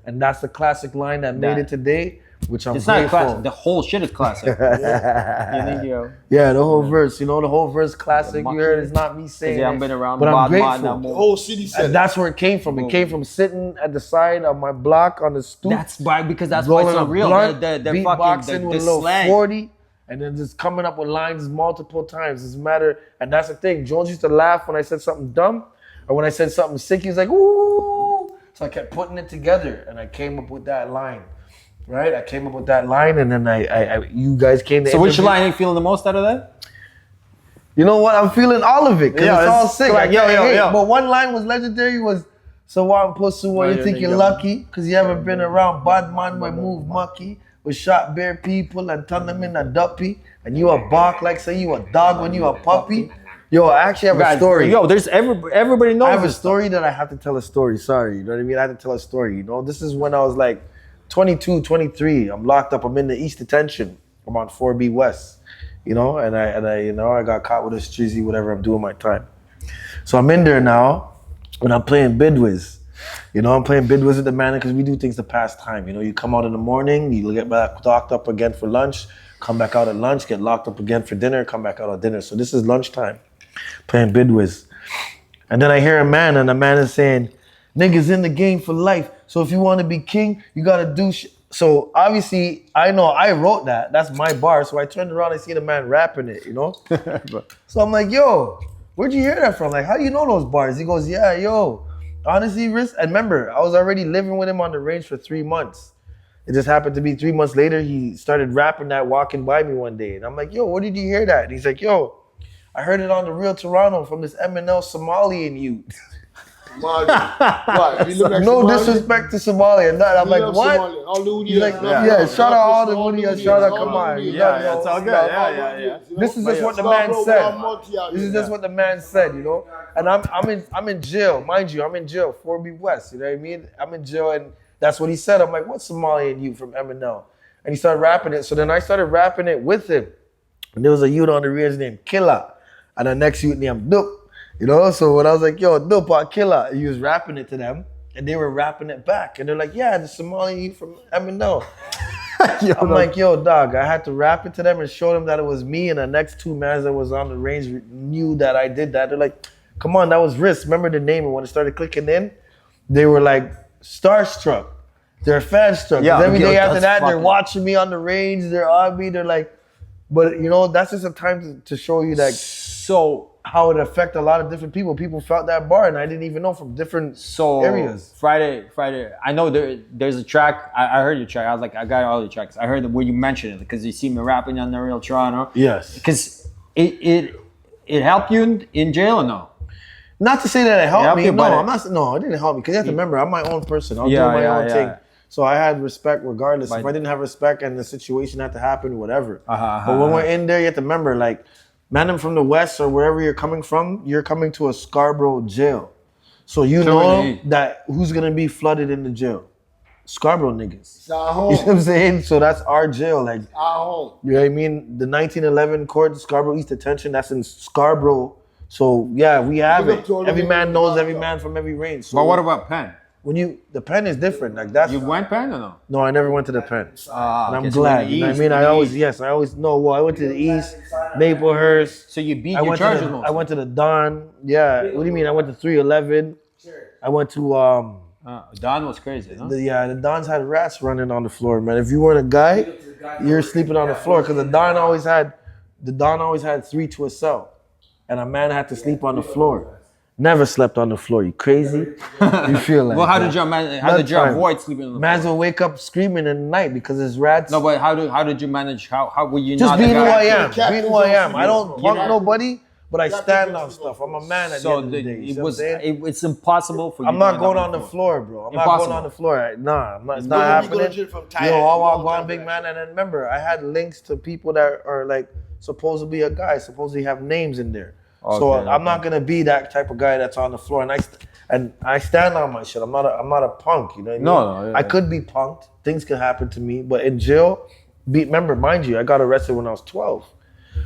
And that's the classic line that made it today, which I'm It's grateful. not classic. The whole shit is classic. Yeah, the whole verse. The whole verse classic. You heard it's not me saying Yeah, it. I've been around But the I'm bottom. grateful. The whole city said And that's where it came from. It came from sitting at the side of my block on the stoop. That's why, because that's why it's so real. The Beatboxing with a little slang. 40, and then just coming up with lines multiple times. Doesn't matter. And that's the thing. Jones used to laugh when I said something dumb, or when I said something sick. He was like, ooh. So I kept putting it together, and I came up with that line. Right? I came up with that line, and then I you guys came to So which interview. line are you feeling the most out of that? You know what? I'm feeling all of it, because Yeah, it's all it's sick. correct. I can't hate. Yo. But one line was legendary, was, so why pussy when you think you're lucky, because you haven't been around bad man when move mucky, with shot bare people and turn them in a duppy, and you a bark like say you a dog when you a puppy. Yo, I actually have a story. Yo, there's everybody knows. I have a this story that I have to tell a story. Sorry, you know what I mean? I have to tell a story. You know, this is when I was like 22, 23. I'm locked up. I'm in the East Detention. I'm on 4B West. You know, and I got caught with a strizzy, whatever. I'm doing my time. So I'm in there now, and I'm playing Bidwiz. You know, I'm playing Bidwiz with the man because we do things to pass time. You know, you come out in the morning, you get back locked up again for lunch, come back out at lunch, get locked up again for dinner, come back out at dinner. So this is lunchtime, playing Bidwiz. And then I hear a man, and the man is saying, niggas in the game for life. So if you want to be king, you got to do shit. So obviously, I know I wrote that. That's my bar. So I turned around and see the man rapping it, you know? So I'm like, yo, where'd you hear that from? Like, how do you know those bars? He goes, yeah, yo, honestly, Risk. And remember, I was already living with him on the range for 3 months. It just happened to be 3 months later, he started rapping that walking by me one day. And I'm like, yo, where did you hear that? And he's like, yo, I heard it on The Real Toronto from this MNL Somalian youth. What? You look like No Somali? disrespect to Somalia. None. I'm like, what? Somali. All the He's like, Udias, yeah, shout out all the Udias, Udias, shout out, all come the on. Udias. Yeah, it's all good. Yeah. This is just what the man said. This is just what the man said, you know? And I'm in jail, mind you, I'm in jail, 4B West, you know what I mean? I'm in jail and that's what he said. I'm like, what Somalian youth from MNL? And he started rapping it. So then I started rapping it with him. And there was a youth on the range named Killa. And the next youth named Dup. You know, so when I was like, yo, Dup, Killa, he was rapping it to them. And they were rapping it back. And they're like, yeah, the Somalian youth from MNL. I'm like, yo, dog, I had to rap it to them and show them that it was me. And the next 2 mans that was on the range knew that I did that. They're like, come on, that was Risk. Remember the name? And when it started clicking in, they were like starstruck. They're fan-struck. Yeah, every day after that's that, they're fucking- watching me on the range. They're on me. They're like, but you know, that's just a time to show you like So how it affect a lot of different people. People felt that bar, and I didn't even know from different areas. Friday. I know there's a track. I heard your track. I was like, I got all your tracks. I heard where you mentioned it because you see me rapping on The Real Toronto. Yes. Because it helped you in jail or no? Not to say that it helped me. you, No, but I'm not. No, it didn't help me because you have to remember, I'm my own person. I'll Yeah, do my yeah, own yeah. thing. So I had respect regardless. But- If I didn't have respect and the situation had to happen, whatever. Uh-huh, But when we're in there, you have to remember, like, man, I'm from the West or wherever you're coming from, you're coming to a Scarborough jail. So you know Currently. that who's gonna be flooded in the jail? Scarborough niggas. It's our You know home. what I'm saying? So that's our jail. Like, Our home. you know what I mean? The 1911 court, Scarborough East Detention, that's in Scarborough. So yeah, we have Big up it. to all the Every man niggas knows locked every up. man from every range. So But what about Penn? when the pen is different. Like that's You went Penn or no? no, I never went to the pen. And I'm okay, so glad. in the You know what I East, mean? in I the always East. I always know. Well, I went to the East, Maplehurst. So you beat I your went charges to the, most. I went to the Don. Yeah. What do you mean? I went to 311. I went to Don was crazy, no? the Dons had rats running on the floor, man. If you weren't a guy, you're sleeping on the floor because the Don always had 3 to a cell, and a man had to sleep on the floor. Never slept on the floor. You crazy? You feel like? Well, how that. did you Lunchtime. avoid sleeping on the Mans floor? will wake up screaming in the night because there's rats. No, but how did you manage? How were you Just not being a who guy? I am. Captain's Being who I am. on I don't food. punk Yeah. nobody, but I Captain's stand on on food. stuff. I'm a man at the So end of the day. You it know was what I'm saying? it's impossible for you. I'm to not end going up on the floor, bro. I'm not Impossible. going on the floor. Nah, I'm not, it's No, not we go to happening. jail from Yo, tired. I'll Long go on time big back. man. And then remember, I had links to people that are like supposed to be a guy, supposedly have names in there. So Okay, I'm not gonna be that type of guy that's on the floor. And I stand on my shit. I'm not a punk. You know what I mean? No, yeah. I could be punked. Things could happen to me. But in jail, remember, mind you, I got arrested when I was 12.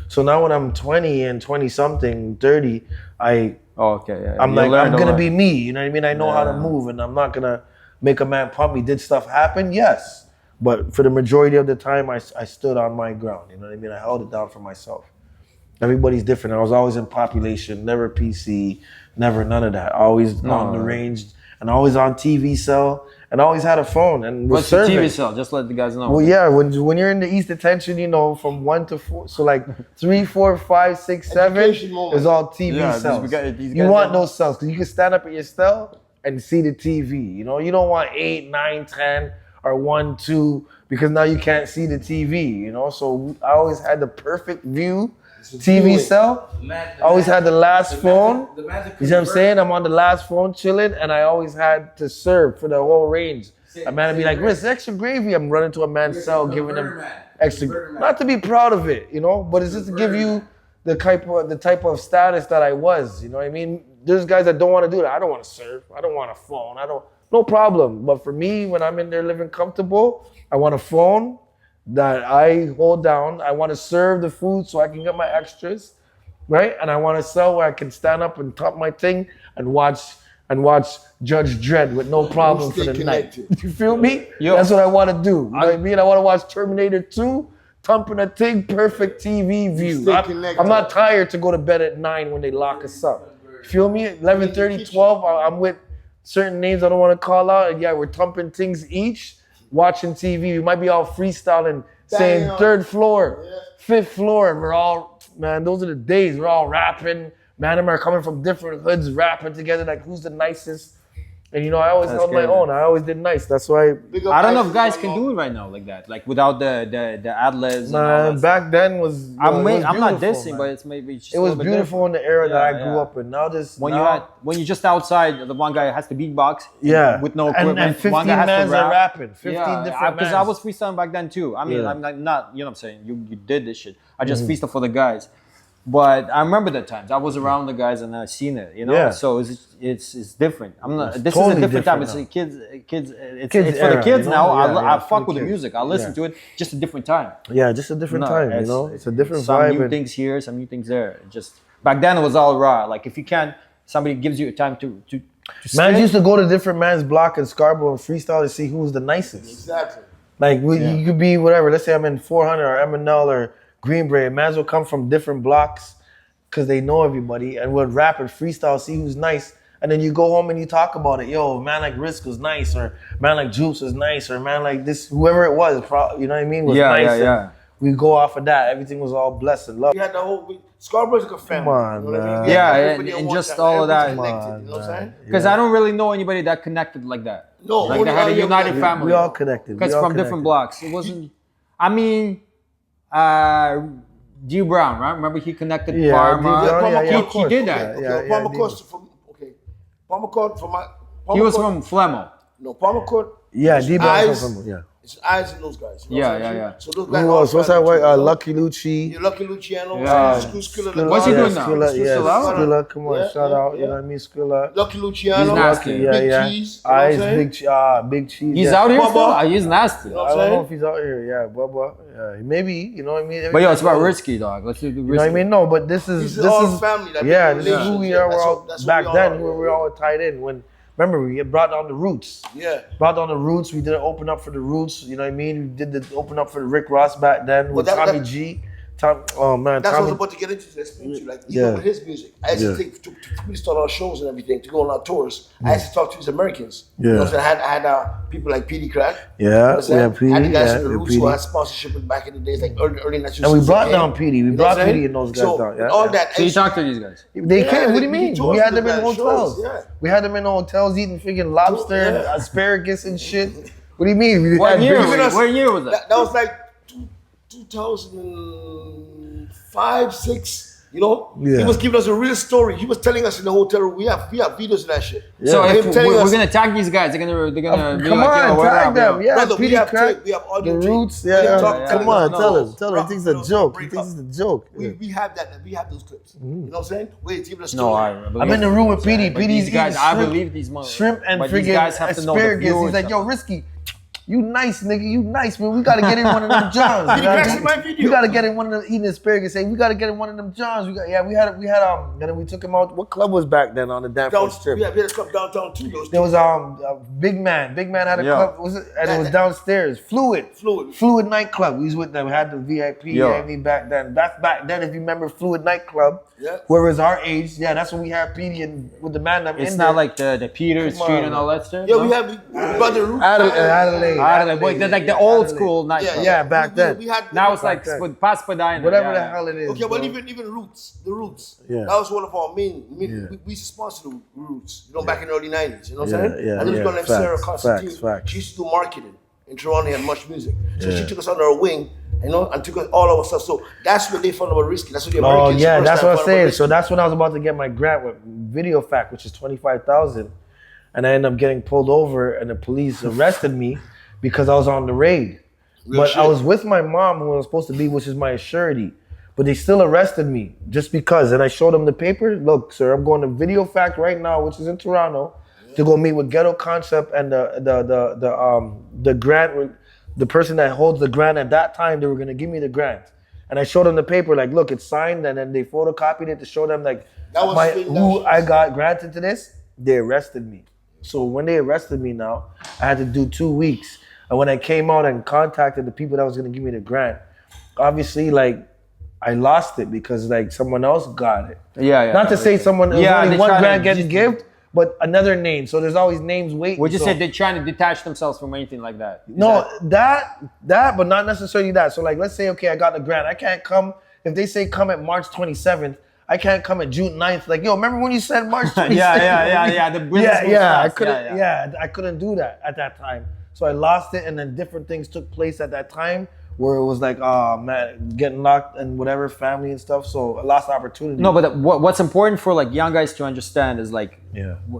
So now when I'm 20 and 20 something, 30, Oh, okay, yeah. I'm You like, learned I'm a gonna lot. be me. You know what I mean? I know how to Yeah. move, and I'm not gonna make a man pump me. Did stuff happen? Yes. But for the majority of the time, I stood on my ground. You know what I mean? I held it down for myself. Everybody's different. I was always in population, never PC, never none of that. Always on the range, and always on TV cell, and always had a phone and was What's the serving. TV cell? Just let the guys know. Well, yeah, when you're in the East Detention, you know, from 1 to 4, so like 3, 4, 5, 6, 7 Education moment. is all TV Yeah, these cells. guys You want don't- those cells because you can stand up at your cell and see the TV. You know, you don't want 8, 9, 10, or 1, 2 because now you can't see the TV. You know, so I always had the perfect view. TV cell. I always had the last phone. You know what I'm saying? I'm on the last phone chilling, and I always had to serve for the whole range. A man would be like, "Risk extra gravy." I'm running to a man's cell, giving him extra. Not to be proud of it, you know, but it's just to give you the type of status that I was. You know what I mean? There's guys that don't want to do that. I don't want to serve. I don't want a phone. No problem. But for me, when I'm in there living comfortable, I want a phone that I hold down. I want to serve the food so I can get my extras, right? And I want a cell where I can stand up and top my thing and watch Judge Dredd with no problem for Stay the night. connected. You feel me? Yo. That's what I want to do. You know what I mean? I want to watch Terminator 2, thumping a thing, perfect TV view. Stay connected. I'm not tired to go to bed at 9 when they lock us up. Feel me? 11:30, 12, I'm with certain names I don't want to call out. And yeah, we're thumping things each. watching TV. We might be all freestyling, saying Damn. third floor, Yeah. fifth floor. And we're all, man, those are the days. We're all rapping. Man, them are coming from different hoods, rapping together. Like, who's the nicest? And you know, I always held my own. I always did nice. That's why. I don't know if guys can do it right now like that, like without the ad-libs. Man, back then was. I'm not beautiful, dissing, man. but it's maybe just It was beautiful in the era that I grew yeah. up in. Now this When now, you're just outside, the one guy has to beatbox. yeah, With no equipment. and 15 one guy has mans to rap. are rapping. 15 Yeah, different because mans. I was freestyling back then too. I mean, Yeah. I'm not, you know what I'm saying? You did this shit. I just freestyle for the guys. But I remember the times. I was around the guys and I seen it, you know? Yeah. So it's different. I'm not, this totally is a different time. different It's kids, it's Kids for the era, kids you know? now. Yeah, I for fuck the with the kids. music. I listen Yeah. to it, just a different time. Yeah, just a different time, you know? It's a different some vibe. new and- things here, some new things there. Just back then it was all raw. Like if you can't, somebody gives you a time to Man spit. used to go to different man's block in Scarborough and freestyle to see who's the nicest. Exactly. Like, you could be whatever. Let's say I'm in 400 or MNL or Greenbrae. Mans will come from different blocks because they know everybody and would rap and freestyle, see who's nice. And then you go home and you talk about it. Yo, man like Risk was nice, or man like Juice was nice, or man like this, whoever it was, you know what I mean, was nice. And we go off of that. Everything was all blessed and love. We had the whole Scarborough's like a family. Come on, you know what I mean? man. We had Yeah, everybody and at one just time. all of that. Everybody's Come connected, on, you know what I'm saying? Because I don't really know anybody that connected like that. No, Like only they had a all your united brothers. family. We all connected. Because We all from connected. different blocks. It wasn't. I mean, G Brown, right? Remember he connected Yeah, Parma. D. Brown, yeah, of He course. did that. Okay, Palmer Court from Palmer from my. He was Palmer Court- from Flemo. No, Palmer Court. Yeah, D. Brown Eyes. comes from, yeah. It's eyes in those guys. You know Yeah, what I'm yeah, saying? yeah. So those guys. Who all else? What's that family white? too, you know? Lucky Lucci. You're Lucky Luciano. Yeah. Skrilla. What's he doing now? Skrilla, Is he yeah, still out? Skrilla, come on, Yeah, shout yeah, out. You yeah. know what I mean? Skrilla. Lucky Luciano. He's nasty. Yeah, Big yeah. Cheese. You know what I'm Eyes, saying? big cheese. He's yeah. out here Bubba. still? He's nasty. You know I what I'm don't know saying? if he's out here. Yeah, Bubba. Yeah, maybe. You know what I mean? But yo, it's about risky, dog. Let's do risky. You know what I mean? No, but this is This is all family. Like, yeah, this is who we relationship. are. We're That's all what- that's what back we all then. are. We were all tied in. When remember we brought down the Roots. Yeah. Brought down the Roots. We did an open up for the Roots. You know what I mean? We did the open up for Rick Ross back then with that- Tommy that- G. Oh man, That's what I was Tommy. about to get into. This into like Yeah. even with his music. I used to take to start our shows and everything to go on our tours. I used to talk to these Americans. You know what I'm saying? I had people like PD Crack. Yeah, You know what I'm saying? yeah, I had the PD, guys yeah, from the yeah, Roots who PD. had sponsorship back in the days, like early 1960s. And we brought yeah. down PD. We You know brought what I'm saying? PD and those guys So, down. Yeah, all yeah. that. So you talk to these guys. They Yeah, came. What do you we mean? tours We had to them the in bad hotels. shows, yeah. We had them in hotels eating freaking lobster, and Yeah. asparagus and shit. What do you mean? We What had year? big- What year was that? That was like 2005, 6. You know, Yeah. he was giving us a real story. He was telling us in the hotel room. We have videos of that shit. So Him if telling we're us- gonna tag these guys, they're gonna be Come like, yo, on, what tag up, them. yo? Yeah, Brother, we PD have Crack. tape, we have The audio tape. Roots, Let him yeah. talk, yeah, tell Come us, on, no, tell him. He rock, thinks it's a no, joke. He break thinks up. it's a joke. We have that. We have those clips. You know what I'm saying? Wait, give us a No, story. I'm in the room with PD. But PD's these guys, eating I shrimp, believe these motherfuckers. shrimp and But these friggin' guys have to know the asparagus. He's viewers like, yo, of it. Risky, you nice, nigga. You nice, man. We gotta get in one of them Johns. Did he catch my video? We gotta get in one of them eating asparagus. Say, we gotta get in one of them Johns. We had and then we took him out. What club was back then on the Danforth Strip? We had a club downtown too. Those There was Big Man. Big Man had a Yeah. club. Was it? And it was downstairs. Fluid nightclub. We was with them. We had the VIP. Yeah. I mean, back then. That's back then. If you remember Fluid nightclub. Yeah. Whoever's our age, yeah, that's when we had PD and with the man that It's not like the Peter Come Street on, and all that stuff. Yeah, no? we have Brother Roots. Adelaide. Wait, they're like the old school night. Yeah, back then. We had Now it's like Back then. with Paspadina. Whatever the hell it is. Okay, well, bro. even Roots, the Roots. Yeah. That was one of our main. We used to sponsor the Roots. You know, back in the early '90s. You know what I'm saying? Yeah, and there was a girl named Sarah facts, Constantine. facts. She used to do marketing in Toronto. Had much music, so she took us under her wing. You know, and took us all our stuff. So that's what they found about Risky. That's what the Oh Americans. yeah, first that's time what I'm found about saying. Risky. So that's when I was about to get my grant with Video Fact, which is $25,000, and I ended up getting pulled over, and the police arrested me because I was on the raid. But shit. I was with my mom, who I was supposed to be, which is my surety. But they still arrested me just because. And I showed them the paper. Look, sir, I'm going to Video Fact right now, which is in Toronto, to go meet with Ghetto Concept and the grant. The person that holds the grant at that time, they were gonna give me the grant. And I showed them the paper, like, look, it's signed, and then they photocopied it to show them like That was who I got granted to this. They arrested me. So when they arrested me now, I had to do 2 weeks. And when I came out and contacted the people that was gonna give me the grant, obviously like I lost it because like someone else got it. Yeah. Not to say someone, it was Yeah, only they one try to grant getting just- given, but another name. So there's always names waiting. Would you so, say they're trying to detach themselves from anything like that? No, that, but not necessarily that. So like, let's say, okay, I got the grant. I can't come, if they say come at March 27th, I can't come at June 9th. Like, yo, remember when you said March 27th? yeah. The I couldn't, I couldn't do that at that time. So I lost it, and then different things took place at that time where it was like, oh man, getting locked and whatever, family and stuff. So I lost opportunity. No, but what's important for like young guys to understand is like,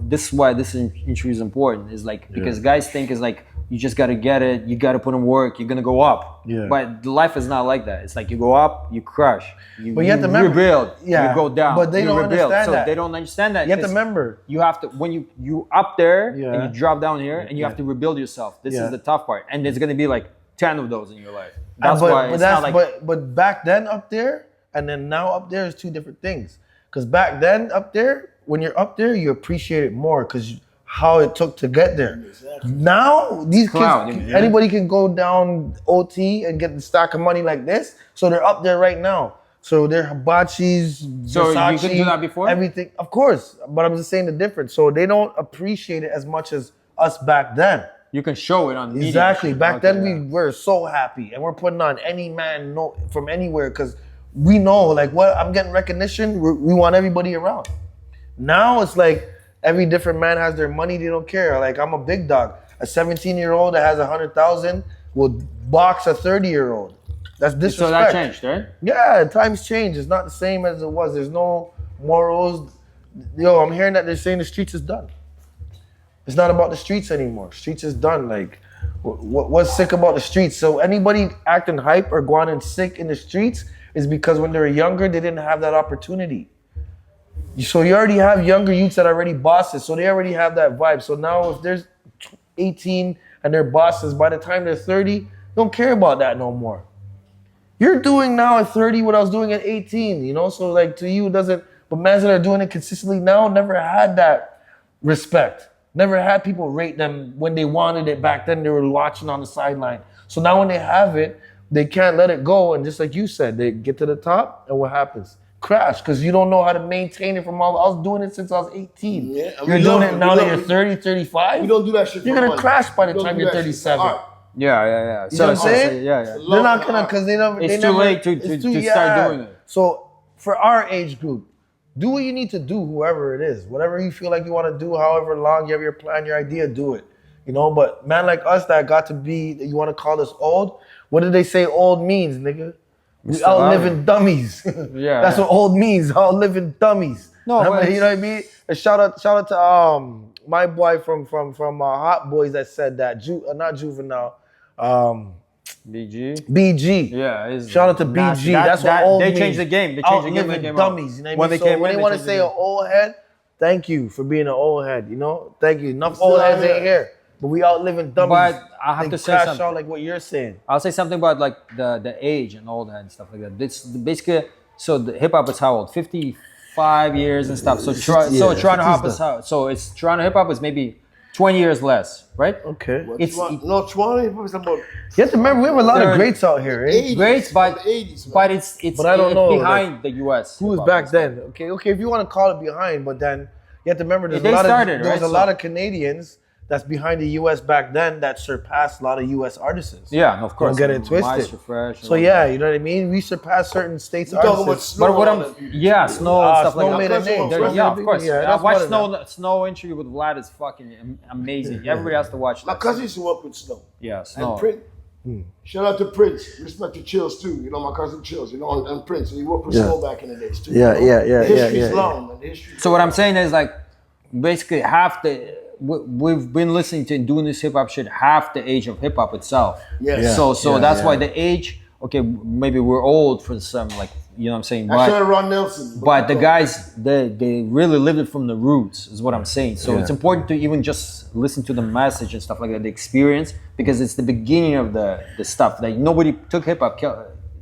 this is why this interview is important. Is like because guys think is like you just gotta get it, you gotta put in work, you're gonna go up. Yeah. But life is not like that. It's like you go up, you crush, but you have to remember, rebuild, you go down, but they you don't rebuild. understand so that. they don't understand that. You have to remember. You have to when you up there and you drop down here and you have to rebuild yourself. This is the tough part, and there's gonna be like 10 of those in your life. That's why it's not like. But back then up there and then now up there is two different things. Because back then up there, when you're up there, you appreciate it more because how it took to get there. Exactly. Now these kids, anybody can go down OT and get the stack of money like this. So they're up there right now. So they're hibachis, so Versace, you couldn't do that before? Everything, of course. But I'm just saying the difference. So they don't appreciate it as much as us back then. You can show it on media. Exactly. Back then we were so happy, and we're putting on any man from anywhere because we know like what I'm getting recognition. We want everybody around. Now it's like every different man has their money. They don't care. Like I'm a big dog. A 17-year-old that has 100,000 will box a 30-year-old. That's disrespect. So that changed, right? Yeah, times change. It's not the same as it was. There's no morals. Yo, I'm hearing that they're saying the streets is done. It's not about the streets anymore. Streets is done. Like, what's sick about the streets? So anybody acting hype or going in sick in the streets is because when they were younger, they didn't have that opportunity. So you already have younger youths that are already bosses. So they already have that vibe. So now if there's 18 and they're bosses, by the time they're 30, don't care about that no more. You're doing now at 30 what I was doing at 18, you know? So like to you, it doesn't, but men that are doing it consistently now never had that respect. Never had people rate them when they wanted it back then. They were watching on the sideline. So now when they have it, they can't let it go. And just like you said, they get to the top and what happens? Crash, because you don't know how to maintain it from all. I was doing it since I was 18. Yeah, you're doing it now that you're 30, 35. You don't do that shit. You're going to crash by the time you're 37. Yeah. You know what I'm saying? Yeah. They're not going to, because they never. It's too late to start doing it. So for our age group, do what you need to do, whoever it is. Whatever you feel like you want to do, however long you have your plan, your idea, do it. You know, but man like us that got to be, you want to call us old, what did they say old means, nigga? We outliving dummies. Yeah. That's what old means, outliving dummies. No, but you know what I mean? And shout out to my boy from Hot Boys that said that, not Juvenile, BG. Yeah. Shout out to BG. That's what old they means. changed the game. They changed the game when they came dummies. You know what I mean? So when they want to say an old head, thank you for being an old head. You know, thank you. Enough old heads ain't here, but we outliving dummies. But I have to say something. Out like what you're saying. I'll say something about like the age and old head and stuff like that. This basically, so the hip hop is how old? 55 years and stuff. So Toronto hip is how? So it's Toronto hip hop is maybe 20 years less, right? Okay. It's no 20. It's about. You have to remember we have a lot of greats out here, eh? Greats, but 80s, but it's but I don't know, behind the US. Who was back then? Okay. If you want to call it behind, but then you have to remember there's a lot of Canadians that's behind the US back then that surpassed a lot of US artists. Yeah, of course. Don't get it twisted. So yeah, you know what I mean? We surpassed certain states artists. But what I'm Snow and stuff Snow like that. Made a name. Yeah, of course. Yeah, I watched Snow interview with Vlad is fucking amazing. Everybody has to watch that. My cousin used to work with Snow. Yeah, Snow. And Prince. Shout out to Prince. Respect to Chills too. You know, my cousin Chills, you know, and Prince. And he worked with Snow back in the days too. Yeah. The history's long, man. The history. So what I'm saying is like basically we've been listening to and doing this hip hop shit half the age of hip hop itself. Yes. So that's why the age. Okay, maybe we're old for some, like you know what I'm saying. I said Ron Nelson. But the guys, they really lived it from the roots, is what I'm saying. So it's important to even just listen to the message and stuff like that, the experience, because it's the beginning of the stuff that nobody took hip hop.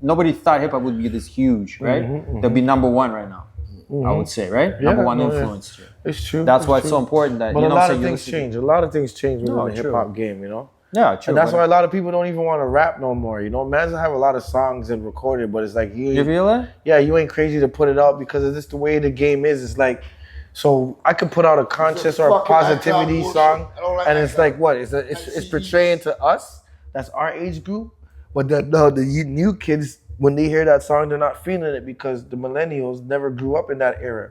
Nobody thought hip hop would be this huge, right? They'll be number one right now. I would say, right? Number one influence. Yeah. It's true. That's why it's so important that, but you know, a lot of things change. A lot of things change within the hip hop game, you know? Yeah, true. And that's why a lot of people don't even want to rap no more, you know? Mans have a lot of songs and recorded, but it's like you feel it? Yeah, you ain't crazy to put it out because it's just the way the game is. It's like So I could put out a conscious or a fucking positivity bullshit. song, I don't like and that it's guy. like what? It's portraying to us. That's our age group. But the new kids, when they hear that song, they're not feeling it because the millennials never grew up in that era.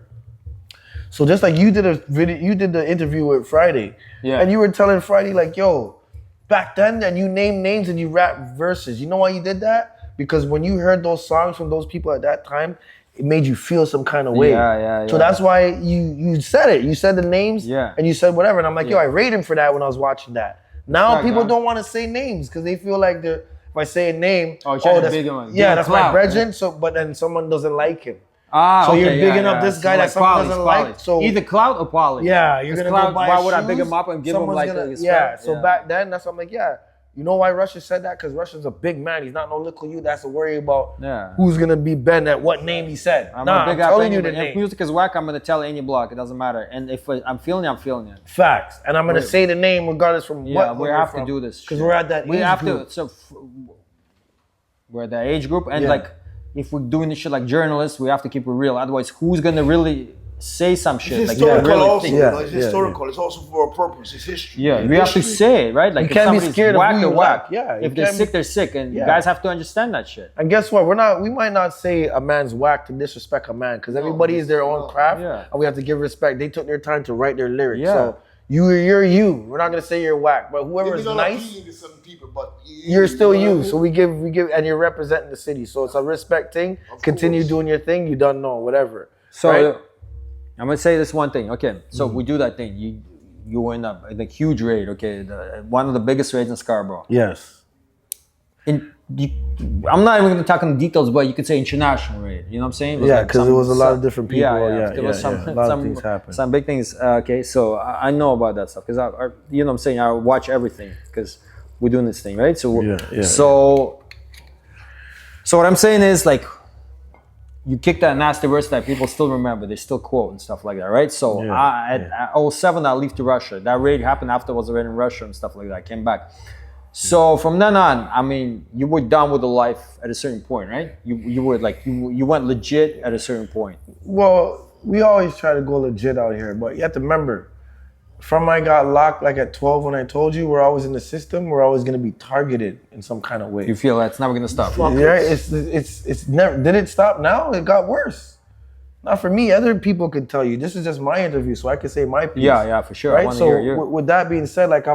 So just like you did a video, you did the interview with Friday, and you were telling Friday like, yo, back then, and you named names and you rap verses. You know why you did that? Because when you heard those songs from those people at that time, it made you feel some kind of way. So that's why you said it. You said the names, and you said whatever. And I'm like, yo, I rate him for that when I was watching that. Now people don't want to say names because they feel like if I say a name, that's my brethren. So, but then someone doesn't like him. So you're bigging up this guy that someone doesn't like. So either clout or quality. Yeah, you're gonna go buy why would I shoes, big him up and give him like So back then, that's what I'm like, you know why Russia said that? Because Russia's a big man. He's not no little you that's to worry about who's gonna be Ben at what name he said. I'm telling you the name. If music is whack, I'm gonna tell any block. It doesn't matter. And if I'm feeling it, I'm feeling it. Facts. And I'm gonna say the name regardless from what. We have to do this because we're at that. We age have group. to. So we're at that age group, and like if we're doing this shit like journalists, we have to keep it real. Otherwise, who's gonna really say some shit? It's like historical really also. think. It's historical. It's also for a purpose. It's history. Yeah, we have to say it, right? Like you can't be scared of who you whack. like. If they're sick, they're sick, and guys have to understand that shit. And guess what? We might not say a man's whack to disrespect a man because everybody is their own craft, and we have to give respect. They took their time to write their lyrics, so you're you. We're not gonna say you're whack, but whoever is nice, to some people, but you're still you. So we give, and you're representing the city. So it's a respect thing. Continue doing your thing. You don't know whatever. So I'm gonna say this one thing. Okay, so we do that thing. You win a huge raid. Okay, one of the biggest raids in Scarborough. Yes. I'm not even gonna talk in details, but you could say international raid. You know what I'm saying? Yeah, because it was a lot of different people. There was a lot of things happened. Some big things. Okay, so I know about that stuff because you know what I'm saying. I watch everything because we're doing this thing, right? So so what I'm saying is like, you kick that nasty verse that people still remember, they still quote and stuff like that, right? So at 07, I leave to Russia. That raid happened after I was already in Russia and stuff like that. I came back. So from then on, I mean, you were done with the life at a certain point, right? You were like, you went legit at a certain point. Well, we always try to go legit out here, but you have to remember, from I got locked like at 12 when I told you, we're always in the system, we're always going to be targeted in some kind of way. You feel that's never going to stop. Yeah, it's never, did it stop now? It got worse. Not for me, other people could tell you. This is just my interview, so I can say my piece. Yeah, for sure. Right? So with that being said, like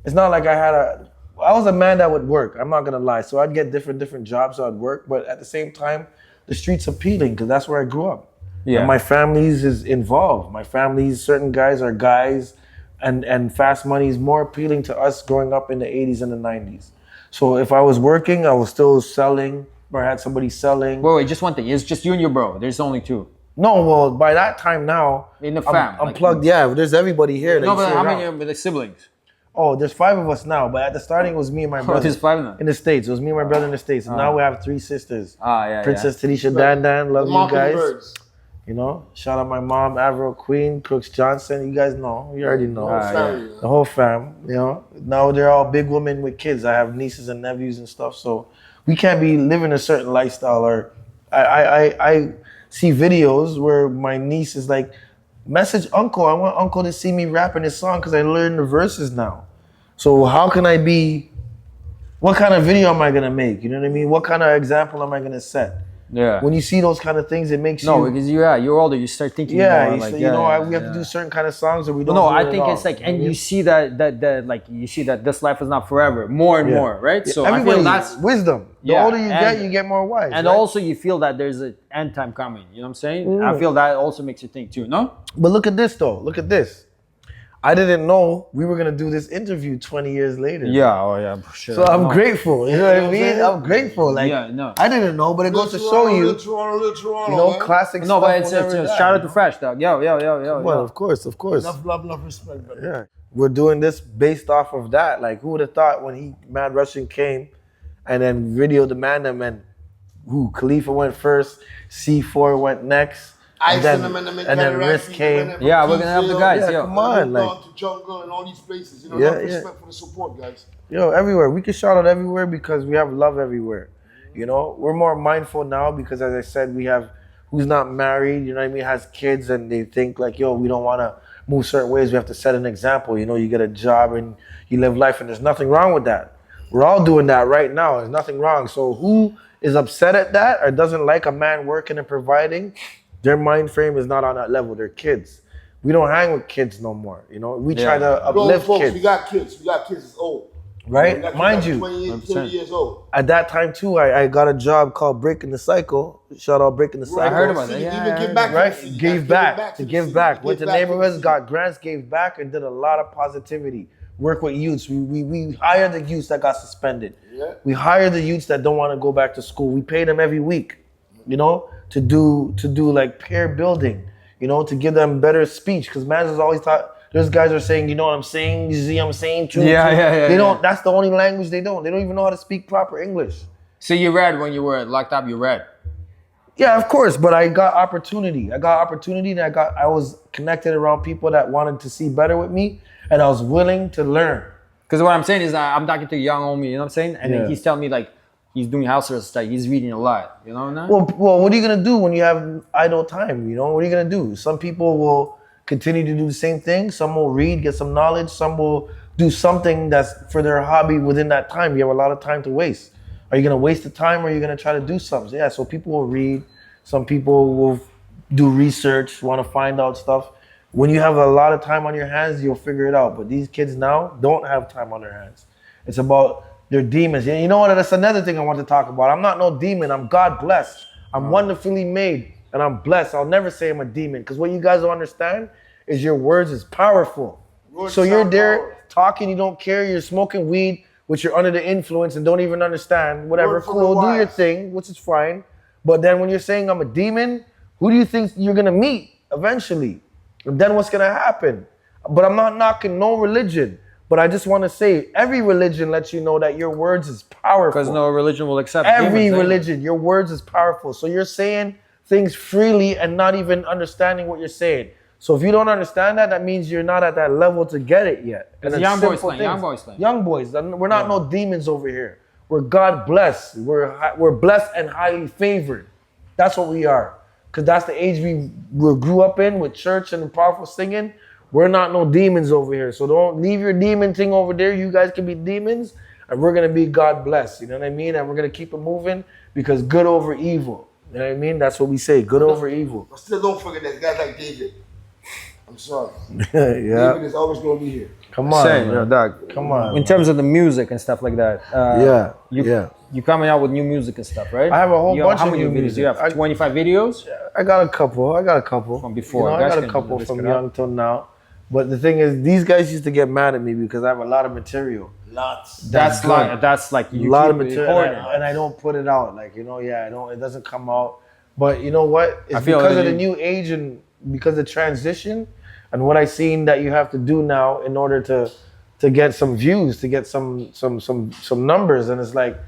it's not like I was a man that would work, I'm not going to lie. So I'd get different jobs, I'd work, but at the same time, the street's appealing because that's where I grew up. Yeah. And my family's is involved. My family's, certain guys are guys, and fast money is more appealing to us growing up in the 80s and the 90s. So if I was working, I was still selling, or I had somebody selling. Wait, just one thing. It's just you and your bro. There's only two. No, well, by that time now, in the fam, I'm plugged. Yeah, there's everybody here. No, but how many are the siblings? Oh, there's 5 of us now, but at the starting it was me and my brother. There's 5 now? In the States. It was me and my brother in the States. And now we have 3 sisters. Princess Tanisha Dan, love you guys. Birds. You know, shout out my mom, Avril Queen, Crooks Johnson. You guys know. You already know. The whole fam, you know. Now they're all big women with kids. I have nieces and nephews and stuff. So we can't be living a certain lifestyle. Or I see videos where my niece is like, message uncle. I want uncle to see me rapping this song because I learned the verses now. So how can I be, what kind of video am I going to make? You know what I mean? What kind of example am I going to set? Yeah. When you see those kind of things, it makes you. No, because you're older. You start thinking. Yeah, more, we have to do certain kind of songs, or we don't. No, do I think it's like, and you see that like you see that this life is not forever, more and more, right? So I feel that's wisdom. The older you get more wise. And also you feel that there's an end time coming. You know what I'm saying? I feel that also makes you think too. No. But look at this though. Look at this. I didn't know we were gonna do this interview 20 years later. Yeah, for sure. So I'm grateful. You know what I mean? I'm grateful. Like, I didn't know, but it goes to show you. Toronto, you know, classic stuff. No, but it's shout out to Fresh, dog. Yo. Well, of course. Enough love, enough respect, brother. Yeah, we're doing this based off of that. Like, who would have thought when Mad Russian came, and then videoed the man, and Khalifa went first, C4 went next. And then Risk came. Yeah, we're gonna have the guys. Yeah, come on, like to jungle and all these places. You know, enough respect for the support, guys. Yo, everywhere. We can shout out everywhere because we have love everywhere. You know, we're more mindful now because, as I said, we have who's not married, you know what I mean, has kids, and they think like, yo, we don't want to move certain ways. We have to set an example. You know, you get a job and you live life, and there's nothing wrong with that. We're all doing that right now. There's nothing wrong. So who is upset at that or doesn't like a man working and providing, their mind frame is not on that level. They're kids. We don't hang with kids no more. You know, we try to uplift folks, kids. we got kids that's old. Right? We got Mind kids you, 20 years, 30 years old. at that time too, I got a job called Breaking the Cycle. Shout out Breaking the Cycle. I heard about that. Even Yeah, give back to Right? the city. Gave back. To give back. Went to Give back to the neighborhoods, city. got grants, gave back, and did a lot of positivity. Work with youths. We hired the youths that got suspended. Yeah. We hired the youths that don't want to go back to school. We pay them every week, you know, to do like peer building, you know, to give them better speech. Because man is always taught. There's guys are saying, you know what I'm saying? You see what I'm saying? True. Yeah. They don't. That's the only language they don't. They don't even know how to speak proper English. So you read when you were locked up. You read. Yeah, of course, but I got opportunity. And I was connected around people that wanted to see better with me, and I was willing to learn. Because what I'm saying is I'm talking to a young homie, you know what I'm saying? And Yeah. then he's telling me like he's doing house arrest, like he's reading a lot, you know what? Well, what are you gonna do when you have idle time? You know, what are you gonna do? Some people will continue to do the same thing. Some will read, get some knowledge. Some will do something that's for their hobby within that time. You have a lot of time to waste. Are you gonna waste the time, or are you gonna try to do something? Yeah, so people will read. Some people will do research, want to find out stuff. When you have a lot of time on your hands, you'll figure it out. But these kids now don't have time on their hands. It's about their demons. And you know what? That's another thing I want to talk about. I'm not no demon. I'm God blessed. I'm wonderfully made, and I'm blessed. I'll never say I'm a demon, because what you guys don't understand is your words is powerful. So you're there talking, you don't care, you're smoking weed, which you're under the influence and don't even understand. Whatever, Word from cool, the do your wise. thing, which is fine. But then when you're saying I'm a demon, who do you think you're gonna meet eventually? And then what's gonna happen? But I'm not knocking no religion. But I just want to say every religion lets you know that your words is powerful. Because no religion will accept Every demons, religion, your words is powerful. So you're saying things freely and not even understanding what you're saying. So if you don't understand that, that means you're not at that level to get it yet. And It's it's young boys simple thing, things. young boys thing. Young boys. We're not no demons over here. We're God blessed. We're blessed and highly favored. That's what we are. Because that's the age we grew up in, with church and powerful singing. We're not no demons over here. So don't leave your demon thing over there. You guys can be demons, and we're going to be God blessed. You know what I mean? And we're going to keep it moving, because good over evil. You know what I mean? That's what we say, good over evil. But still don't forget that guys like David. I'm sorry. Yeah. David is always going to be here. Come on, Same, man. dog. Come on. In man. terms of the music and stuff like that. You coming out with new music and stuff, right? I have a whole bunch how of many new videos? music. You have 25 videos? I got a couple. From before. You know, I Guys got can a couple risk from it out. young till now. But the thing is, these guys used to get mad at me because I have a lot of material. Lots. That's like A you lot of keep it material, recorded. and I don't put it out. Like, you know, I don't. It doesn't come out. But you know what? It's I feel because that of the new age and because of the transition and what I seen that you have to do now in order to get some views, to get some numbers, and it's like,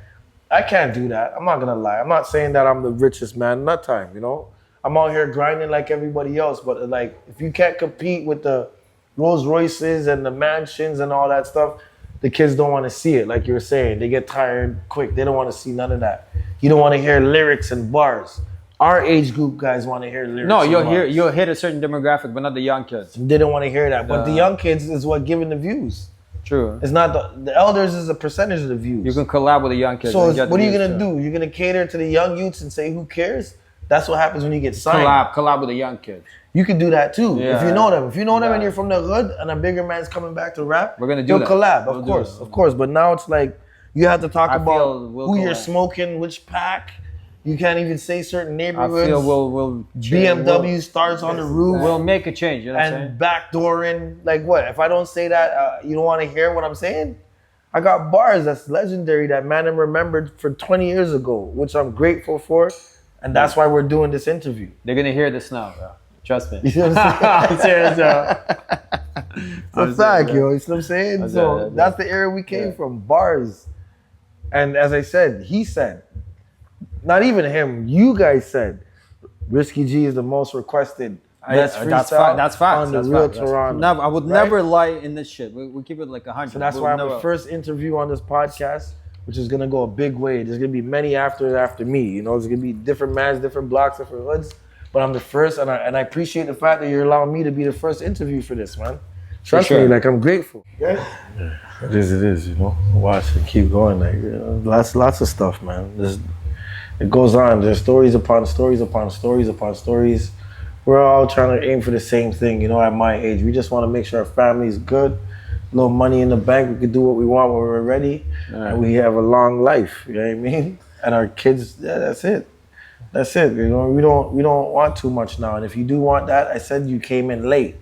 I can't do that. I'm not gonna lie. I'm not saying that I'm the richest man in that time. You know, I'm out here grinding like everybody else. But like, if you can't compete with the Rolls Royces and the mansions and all that stuff, the kids don't want to see it. Like you were saying, they get tired quick. They don't want to see none of that. You don't want to hear lyrics and bars. Our age group guys want to hear lyrics. No, and bars. you'll hit a certain demographic, but not the young kids. They don't want to hear that. But the young kids is what giving the views. True. It's not the elders is a percentage of the views. You can collab with the young kids. So and get what the are you views, gonna too. do? You're gonna cater to the young youths and say, who cares? That's what happens when you get signed. Collab with the young kids. You can do that too. Yeah. If you know them. If you know them Yeah. and you're from the hood and a bigger man's coming back to rap, We're gonna do you'll that. collab, We'll of do course. it. Of course. But now it's like you have to talk I about feel we'll who you're collab. smoking, which pack. You can't even say certain I neighborhoods. feel we'll BMW stars on the roof. We'll make a change. You know what I'm saying? And backdooring, like what? If I don't say that, you don't want to hear what I'm saying? I got bars that's legendary that man remembered for 20 years ago, which I'm grateful for. And that's why we're doing this interview. They're gonna hear this now, bro. Trust me. You know what I'm saying? It's a fact, yo. You know what I'm saying? So that's the era we came from, bars. And as I said, he said, not even him, you guys said, Risky G is the most requested. Best That's freestyle facts. on the That's Real facts. Toronto. Never, I would Right? never lie in this shit. We keep it like 100. So that's We'll why I'm never- the first interview on this podcast, which is gonna go a big way. There's gonna be many after me. You know, there's gonna be different mans, different blocks, different hoods. but I'm the first, and I appreciate the fact that you're allowing me to be the first interview for this, man. Trust me, like I'm grateful. Yeah. It is, you know. Watch it, keep going, like lots of stuff, man. It goes on. There's stories upon stories upon stories upon stories. We're all trying to aim for the same thing, you know. At my age, we just want to make sure our family's good, a little money in the bank. We can do what we want when we're ready, and we have a long life. You know what I mean? And our kids, yeah, that's it. That's it. You know, we don't want too much now. And if you do want that, I said you came in late.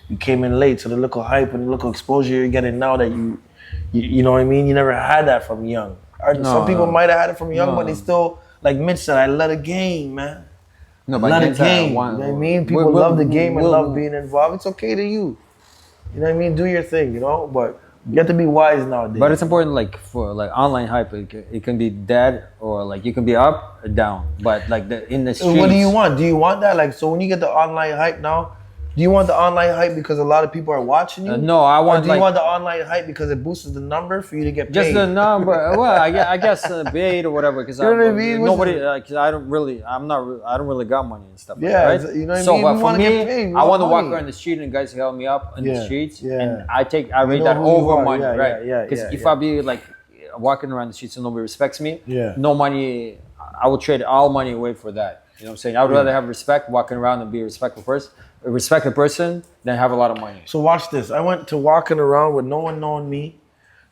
You came in late, so the little hype and the little exposure you're getting now that you know what I mean? You never had that from young. Some people might have had it from young, but they still, like Mitch said, I love the game, man. No, but love the game. You know what I mean? People love the game and love being involved. It's okay to you. You know what I mean? Do your thing, you know? But you have to be wise nowadays. But it's important, like for like online hype, it can be dead or like you can be up or down. But like in the streets. What do you want? Do you want that? Like, so when you get the online hype now, do you want the online hype because a lot of people are watching you? No, I want. Or do you want the online hype because it boosts the number for you to get paid? Just the number. Well, I guess paid or whatever. Because you know what I mean? Nobody. Cause I don't really got money and stuff. Yeah, like that, right? You know what I mean? So, but for me, I want to walk money. around the street and guys help me up in the streets, yeah. and I rate that over money, right? Yeah. Because if I be like walking around the streets and nobody respects me, yeah, no money. I will trade all money away for that. You know what I'm saying? I would rather have respect, walking around and be a respectful person than have a lot of money. So watch this. I went to walking around with no one knowing me,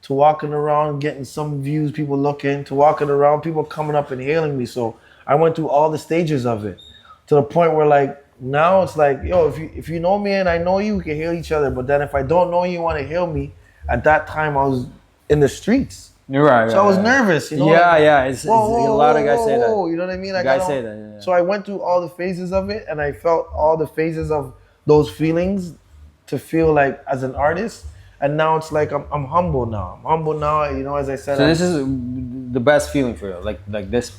to walking around getting some views, people looking, to walking around, people coming up and hailing me. So I went through all the stages of it to the point where like now it's like, yo, if you know me and I know you, we can hail each other. But then if I don't know you, want to hail me, at that time I was in the streets. You're right. So I was nervous, you know. Yeah. It's a lot of guys say that. You know what I mean? Guys say that. Yeah. So I went through all the phases of it, and I felt all the phases of those feelings to feel like as an artist. And now it's like I'm humble now. I'm humble now, you know. As I said. So this is the best feeling for you, like this.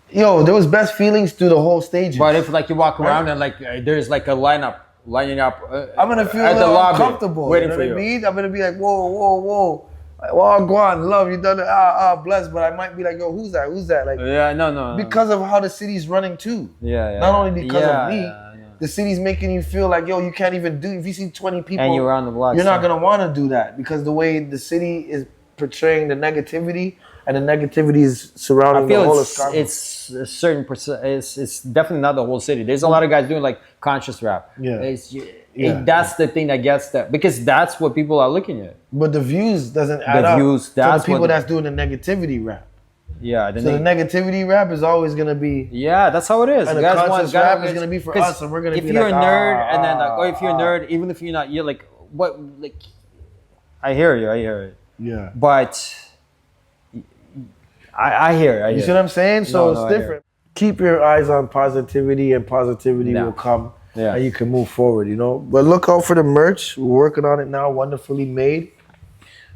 Yo, there was best feelings through the whole stage. But if like you walk around and like there's like a lining up, I'm gonna feel at a the little lobby, uncomfortable. waiting you know for what you. I mean? I'm gonna be like, whoa. Well, go on, love, you done it, bless, but I might be like, yo, who's that? Like, yeah, no. Because of how the city's running too. Yeah. Not only because of me, Yeah. the city's making you feel like, yo, you can't even do, if you see 20 people, And you're on the block, you're not gonna wanna do that because the way the city is portraying the negativity and the negativity is surrounding the whole of Scarborough. it's a certain percent. It's definitely not the whole city. There's a lot of guys doing like conscious rap. That's the thing that gets that because that's what people are looking at. But the views doesn't add up to the people that's doing the negativity rap. Yeah. So the negativity rap is always gonna be. Yeah, that's how it is. And the conscious rap is gonna be for us, and we're gonna be like, if you're a nerd, and then like, or if you're a nerd, even if you're not, you're like, what? Like, I hear you. Yeah. But I hear. You see what I'm saying? So it's different. Keep your eyes on positivity, and positivity will come. Yeah. And you can move forward, you know. But look out for the merch. We're working on it now. Wonderfully made.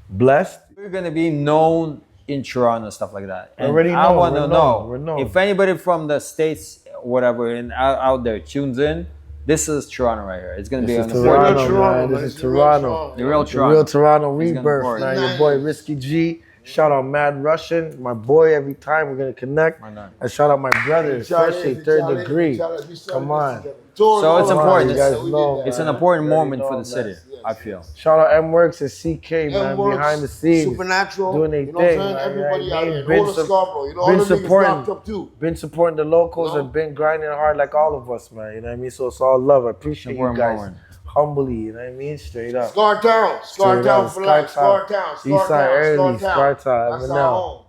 Blessed. We're gonna be known in Toronto and stuff like that. And already I know. want to We're known. if anybody from the States, whatever, and out there tunes in. This is Toronto right here. It's gonna be on the Toronto, man. This is Toronto. The real Toronto. The real Toronto It's gonna rebirth. pour. Now your boy Risky G. Shout out Mad Russian, my boy. Every time we're gonna connect. And shout out my brother, especially third degree. Come on. So it's important. You guys know, it's an important moment for the city. I feel. Shout out M-Works and CK, man, behind the scenes. Supernatural. Doing their You know what I'm thing. saying? Everybody out here. Been All the Scarborough. You know, all been the niggas supporting- locked up too. Been supporting the locals You know? and been grinding hard like all of us, man. You know what I mean? So it's all love. I appreciate you guys. Humbly, you know what I mean? Straight up. Scar Town for life. Scar Town. Eastside early, Scar Town. That's our home.